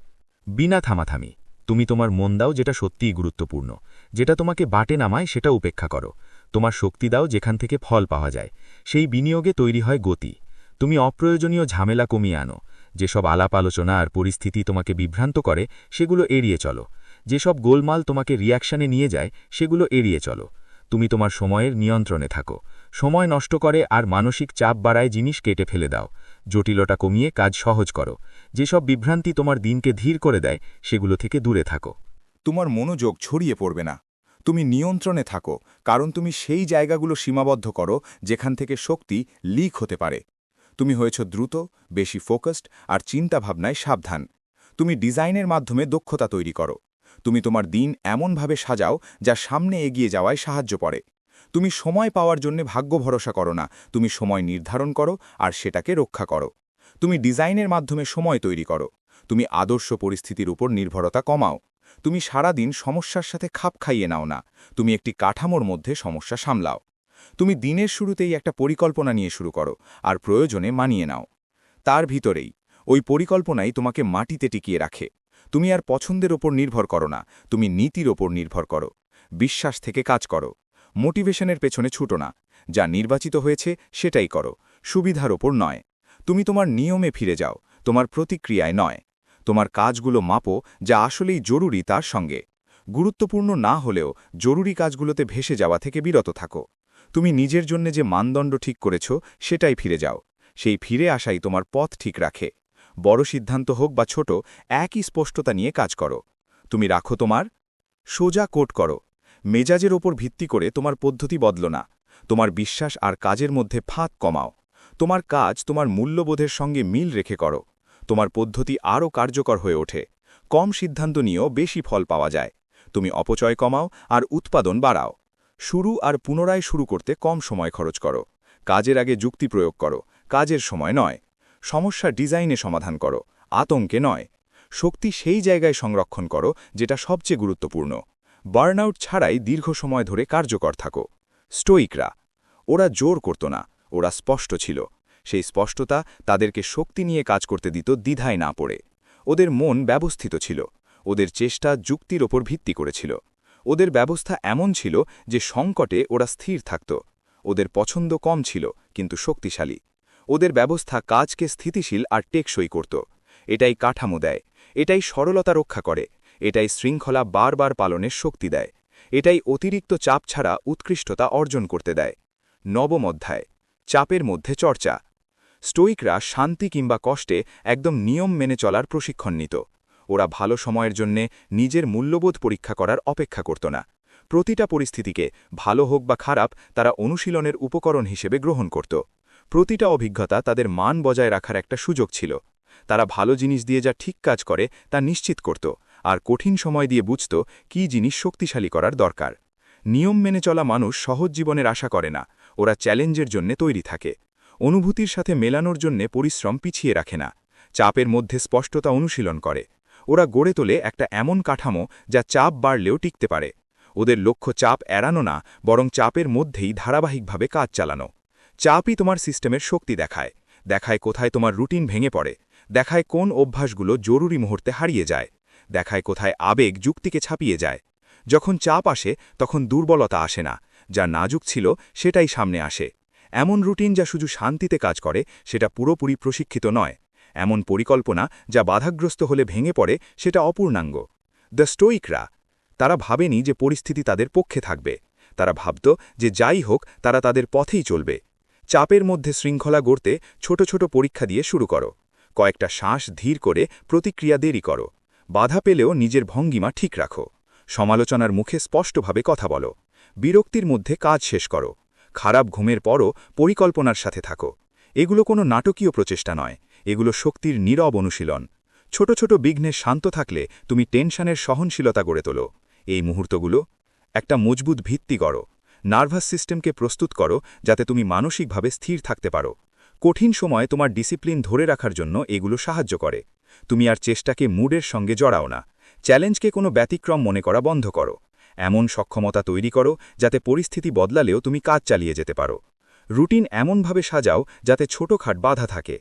বিনা থামাথামি তুমি তোমার মন দাও যেটা সত্যিই গুরুত্বপূর্ণ। যেটা তোমাকে বাটে নামায় সেটা উপেক্ষা করো। তোমার শক্তি দাও যেখান থেকে ফল পাওয়া যায়। সেই বিনিয়োগে তৈরি হয় গতি। তুমি অপ্রয়োজনীয় ঝামেলা কমিয়ে আনো। যেসব আলাপ আলোচনা আর পরিস্থিতি তোমাকে বিভ্রান্ত করে সেগুলো এড়িয়ে চলো। যেসব গোলমাল তোমাকে রিয়াকশনে নিয়ে যায় সেগুলো এড়িয়ে চলো। তুমি তোমার সময়ের নিয়ন্ত্রণে থাকো। সময় নষ্ট করে আর মানসিক চাপ বাড়ায় জিনিস কেটে ফেলে দাও। জটিলতা কমিয়ে কাজ সহজ করো। যেসব বিভ্রান্তি তোমার দিনকে ধীর করে দেয় সেগুলো থেকে দূরে থাকো। তোমার মনোযোগ ছড়িয়ে পড়বে না। তুমি নিয়ন্ত্রণে থাকো, কারণ তুমি সেই জায়গাগুলো সীমাবদ্ধ করো যেখান থেকে শক্তি লিক হতে পারে। তুমি হয়েছ দ্রুত, বেশি ফোকাসড আর চিন্তাভাবনায় সাবধান। তুমি ডিজাইনের মাধ্যমে দক্ষতা তৈরি করো। তুমি তোমার দিন এমনভাবে সাজাও যা সামনে এগিয়ে যাওয়ায় সাহায্য করে। তুমি সময় পাওয়ার জন্য ভাগ্য ভরসা করো না, তুমি সময় নির্ধারণ করো আর সেটাকে রক্ষা করো। তুমি ডিজাইনের মাধ্যমে সময় তৈরি করো। তুমি আদর্শ পরিস্থিতির উপর নির্ভরতা কমাও। তুমি সারা দিন সমস্যার সাথে খাপ খাইয়ে নাও না, তুমি একটি কাঠামোর মধ্যে সমস্যা সামলাও। তুমি দিনের শুরুতেই একটা পরিকল্পনা নিয়ে শুরু করো আর প্রয়োজনে মানিয়ে নাও। তার ভিতরেই ওই পরিকল্পনাই তোমাকে মাটিতে টিকিয়ে রাখে। তুমি আর পছন্দের ওপর নির্ভর করো না, তুমি নীতির ওপর নির্ভর করো। বিশ্বাস থেকে কাজ করো। মোটিভেশনের পেছনে ছুটো না। যা নির্বাচিত হয়েছে সেটাই করো, সুবিধার ওপর নয়। তুমি তোমার নিয়মে ফিরে যাও, তোমার প্রতিক্রিয়ায় নয়। তোমার কাজগুলো মাপো যা আসলেই জরুরি তার সঙ্গে। গুরুত্বপূর্ণ না হলেও জরুরি কাজগুলোতে ভেসে যাওয়া থেকে বিরত থাকো। তুমি নিজের জন্য যে মানদণ্ড ঠিক করেছ সেটাই ফিরে যাও। সেই ফিরে আসাই তোমার পথ ঠিক রাখে। বড় সিদ্ধান্ত হোক বা ছোট, একই স্পষ্টতা নিয়ে কাজ করো। তুমি রাখো তোমার সোজা কোট করো। মেজাজের ওপর ভিত্তি করে তোমার পদ্ধতি বদল না। তোমার বিশ্বাস আর কাজের মধ্যে ফাঁক কমাও। তোমার কাজ তোমার মূল্যবোধের সঙ্গে মিল রেখে করো। তোমার পদ্ধতি আরও কার্যকর হয়ে ওঠে। কম সিদ্ধান্ত নিয়েও বেশি ফল পাওয়া যায়। তুমি অপচয় কমাও আর উৎপাদন বাড়াও। শুরু আর পুনরায় শুরু করতে কম সময় খরচ করো। কাজের আগে যুক্তি প্রয়োগ করো, কাজের সময় নয়। সমস্যা ডিজাইনে সমাধান করো, আতঙ্কে নয়। শক্তি সেই জায়গায় সংরক্ষণ করো যেটা সবচেয়ে গুরুত্বপূর্ণ। বার্নআউট ছাড়াই দীর্ঘ সময় ধরে কার্যকর থাকো। স্টোইকরা ওরা জোর করত না, ওরা স্পষ্ট ছিল। সেই স্পষ্টতা তাদেরকে শক্তি নিয়ে কাজ করতে দিত দ্বিধায় না পড়ে। ওদের মন ব্যবস্থিত ছিল। ওদের চেষ্টা যুক্তির ওপর ভিত্তি করেছিল। ওদের ব্যবস্থা এমন ছিল যে সংকটে ওরা স্থির থাকত। ওদের পছন্দ কম ছিল কিন্তু শক্তিশালী। ওদের ব্যবস্থা কাজকে স্থিতিশীল আর টেকসই করত। এটাই কাঠামো দেয়, এটাই সরলতা রক্ষা করে, এটাই শৃঙ্খলা বারবার পালনের শক্তি দেয়, এটাই অতিরিক্ত চাপ ছাড়া উৎকৃষ্টতা অর্জন করতে দেয়। নবম অধ্যায়, চাপের মধ্যে চর্চা। স্টোইকরা শান্তি কিংবা কষ্টে একদম নিয়ম মেনে চলার প্রশিক্ষণ নিত। ওরা ভালো সময়ের জন্যে নিজের মূল্যবোধ পরীক্ষা করার অপেক্ষা করত না। প্রতিটা পরিস্থিতিকে, ভালো হোক বা খারাপ, তারা অনুশীলনের উপকরণ হিসেবে গ্রহণ করত। প্রতিটা অভিজ্ঞতা তাদের মান বজায় রাখার একটা সুযোগ ছিল। তারা ভালো জিনিস দিয়ে যা ঠিক কাজ করে তা নিশ্চিত করত, আর কঠিন সময় দিয়ে বুঝত কী জিনিস শক্তিশালী করার দরকার। নিয়ম মেনে চলা মানুষ সহজ জীবনের আশা করে না, ওরা চ্যালেঞ্জের জন্যে তৈরি থাকে। অনুভূতির সাথে মেলানোর জন্যে পরিশ্রম পিছিয়ে রাখে না, চাপের মধ্যে স্পষ্টতা অনুশীলন করে। ওরা গড়ে তোলে একটা এমন কাঠামো যা চাপ বাড়লেও টিকতে পারে। ওদের লক্ষ্য চাপ এড়ানো না, বরং চাপের মধ্যেই ধারাবাহিকভাবে কাজ চালানো। চাপই তোমার সিস্টেমের শক্তি দেখায়, দেখায় কোথায় তোমার রুটিন ভেঙে পড়ে, দেখায় কোন অভ্যাসগুলো জরুরি মুহূর্তে হারিয়ে যায়, দেখায় কোথায় আবেগ যুক্তিকে ছাপিয়ে যায়। যখন চাপ আসে তখন দুর্বলতা আসে না, যা নাজুক ছিল সেটাই সামনে আসে। এমন রুটিন যা শুধু শান্তিতে কাজ করে সেটা পুরোপুরি প্রশিক্ষিত নয়। এমন পরিকল্পনা যা বাধাগ্রস্ত হলে ভেঙে পড়ে সেটা অপূর্ণাঙ্গ। দ্য স্টোইকরা তারা ভাবেনি যে পরিস্থিতি তাদের পক্ষে থাকবে। তারা ভাবত যে যাই হোক তারা তাদের পথেই চলবে। চাপের মধ্যে শৃঙ্খলা গড়তে ছোট ছোট পরীক্ষা দিয়ে শুরু করো। কয়েকটা শ্বাস ধীর করে প্রতিক্রিয়া দেরি করো। বাধা পেলেও নিজের ভঙ্গিমা ঠিক রাখো। সমালোচনার মুখে স্পষ্টভাবে কথা বলো। বিরক্তির মধ্যে কাজ শেষ করো। খারাপ ঘুমের পরও পরিকল্পনার সাথে থাকো। এগুলো কোনো নাটকীয় প্রচেষ্টা নয়, এগুলো শক্তির নীরব অনুশীলন। ছোট ছোট বিঘ্নে শান্ত থাকলে তুমি টেনশনের সহনশীলতা গড়ে তোলো। এই মুহূর্তগুলো একটা মজবুত ভিত্তি গড়ো। নার্ভাস সিস্টেমকে প্রস্তুত করো যাতে তুমি মানসিকভাবে স্থির থাকতে পারো। কঠিন সময়ে তোমার ডিসিপ্লিন ধরে রাখার জন্য এগুলো সাহায্য করে। তুমি আর চেষ্টাকে মুডের সঙ্গে জড়াও না। চ্যালেঞ্জকে কোনো ব্যতিক্রম মনে করা বন্ধ করো। এমন সক্ষমতা তৈরি করো যাতে পরিস্থিতি বদলালেও তুমি কাজ চালিয়ে যেতে পারো। রুটিন এমনভাবে সাজাও যাতে ছোটখাট বাধা থাকে।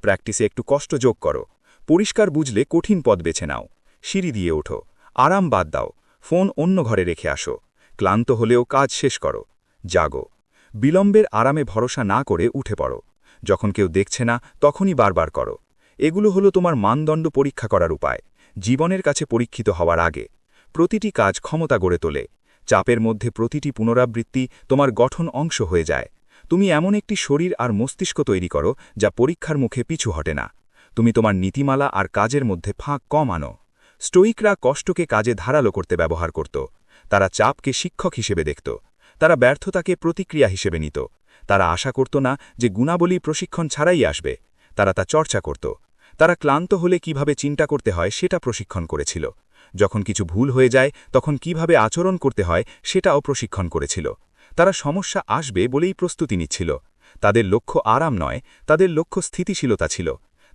প্র্যাকটিসে একটু কষ্ট যোগ করো। পরিষ্কার বুঝলে কঠিন পথ বেছে নাও। সিঁড়ি দিয়ে ওঠো। আরাম বাদ দাও। ফোন অন্য ঘরে রেখে আসো। ক্লান্ত হলেও কাজ শেষ করো। জাগো। বিলম্বের আরামে ভরসা না করে উঠে পড়ো। যখন কেউ দেখছে না তখনই বারবার করো। এগুলো হলো তোমার মানদণ্ড পরীক্ষা করার উপায়, জীবনের কাছে পরীক্ষিত হওয়ার আগে। প্রতিটি কাজ ক্ষমতা গড়ে তোলে। চাপের মধ্যে প্রতিটি পুনরাবৃত্তি তোমার গঠন অংশ হয়ে যায়। তুমি এমন একটি শরীর আর মস্তিষ্ক তৈরি করো যা পরীক্ষার মুখে পিছু হটে না। তুমি তোমার নীতিমালা আর কাজের মধ্যে ফাঁক কম আনো। স্টোইকরা কষ্টকে কাজে ধারালো করতে ব্যবহার করত। তারা চাপকে শিক্ষক হিসেবে দেখত। তারা ব্যর্থতাকে প্রতিক্রিয়া হিসেবে নিত। তারা আশা করত না যে গুণাবলী প্রশিক্ষণ ছাড়াই আসবে, তারা তা চর্চা করত। তারা ক্লান্ত হলে কিভাবে চিন্তা করতে হয় সেটা প্রশিক্ষণ করেছিল। যখন কিছু ভুল হয়ে যায় তখন কিভাবে আচরণ করতে হয় সেটাও প্রশিক্ষণ করেছিল। তারা সমস্যা আসবে বলেই প্রস্তুতি নিচ্ছিল। তাদের লক্ষ্য আরাম নয়, তাদের লক্ষ্য স্থিতিশীলতা ছিল।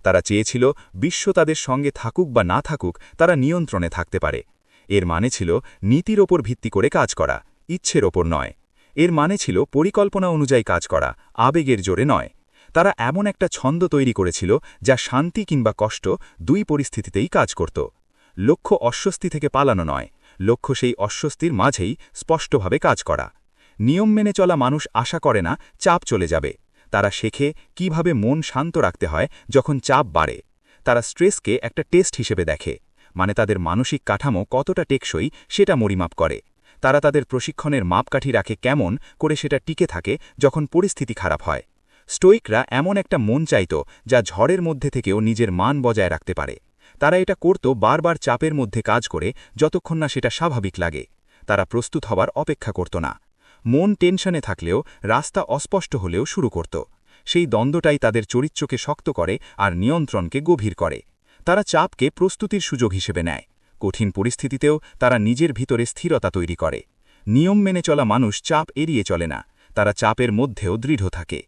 তারা চেয়েছিল বিশ্ব তাদের সঙ্গে থাকুক বা না থাকুক, তারা নিয়ন্ত্রণে থাকতে পারে। এর মানে ছিল নীতির ওপর ভিত্তি করে কাজ করা, ইচ্ছের ওপর নয়। এর মানে ছিল পরিকল্পনা অনুযায়ী কাজ করা, আবেগের জোরে নয়। তারা এমন একটা ছন্দ তৈরি করেছিল যা শান্তি কিংবা কষ্ট দুই পরিস্থিতিতেই কাজ করত। লক্ষ্য অস্বস্তি থেকে পালানো নয়, লক্ষ্য সেই অস্বস্তির মাঝেই স্পষ্টভাবে কাজ করা। নিয়ম মেনে চলা মানুষ আশা করে না চাপ চলে যাবে। তারা শেখে কিভাবে মন শান্ত রাখতে হয় যখন চাপ বাড়ে। তারা স্ট্রেসকে একটা টেস্ট হিসেবে দেখে, মানে তাদের মানসিক কাঠামো কতটা টেকসই সেটা মরিমাপ করে। তারা তাদের প্রশিক্ষণের মাপকাঠি রাখে কেমন করে সেটা টিকে থাকে যখন পরিস্থিতি খারাপ হয়। স্টোইকরা এমন একটা মন চাইত যা ঝড়ের মধ্যে থেকেও নিজের মান বজায় রাখতে পারে। তারা এটা করত বারবার চাপের মধ্যে কাজ করে, যতক্ষণ না সেটা স্বাভাবিক লাগে। তারা প্রস্তুত হবার অপেক্ষা করত না। মন টেনশনে থাকলেও, রাস্তা অস্পষ্ট হলেও শুরু করত। সেই দ্বন্দ্বটাই তাদের চরিত্রকে শক্ত করে আর নিয়ন্ত্রণকে গভীর করে। তারা চাপকে প্রস্তুতির সুযোগ হিসেবে নেয়। কঠিন পরিস্থিতিতেও তারা নিজের ভিতরে স্থিরতা তৈরি করে। নিয়ম মেনে চলা মানুষ চাপ এড়িয়ে চলে না, তারা চাপের মধ্যেও দৃঢ় থাকে।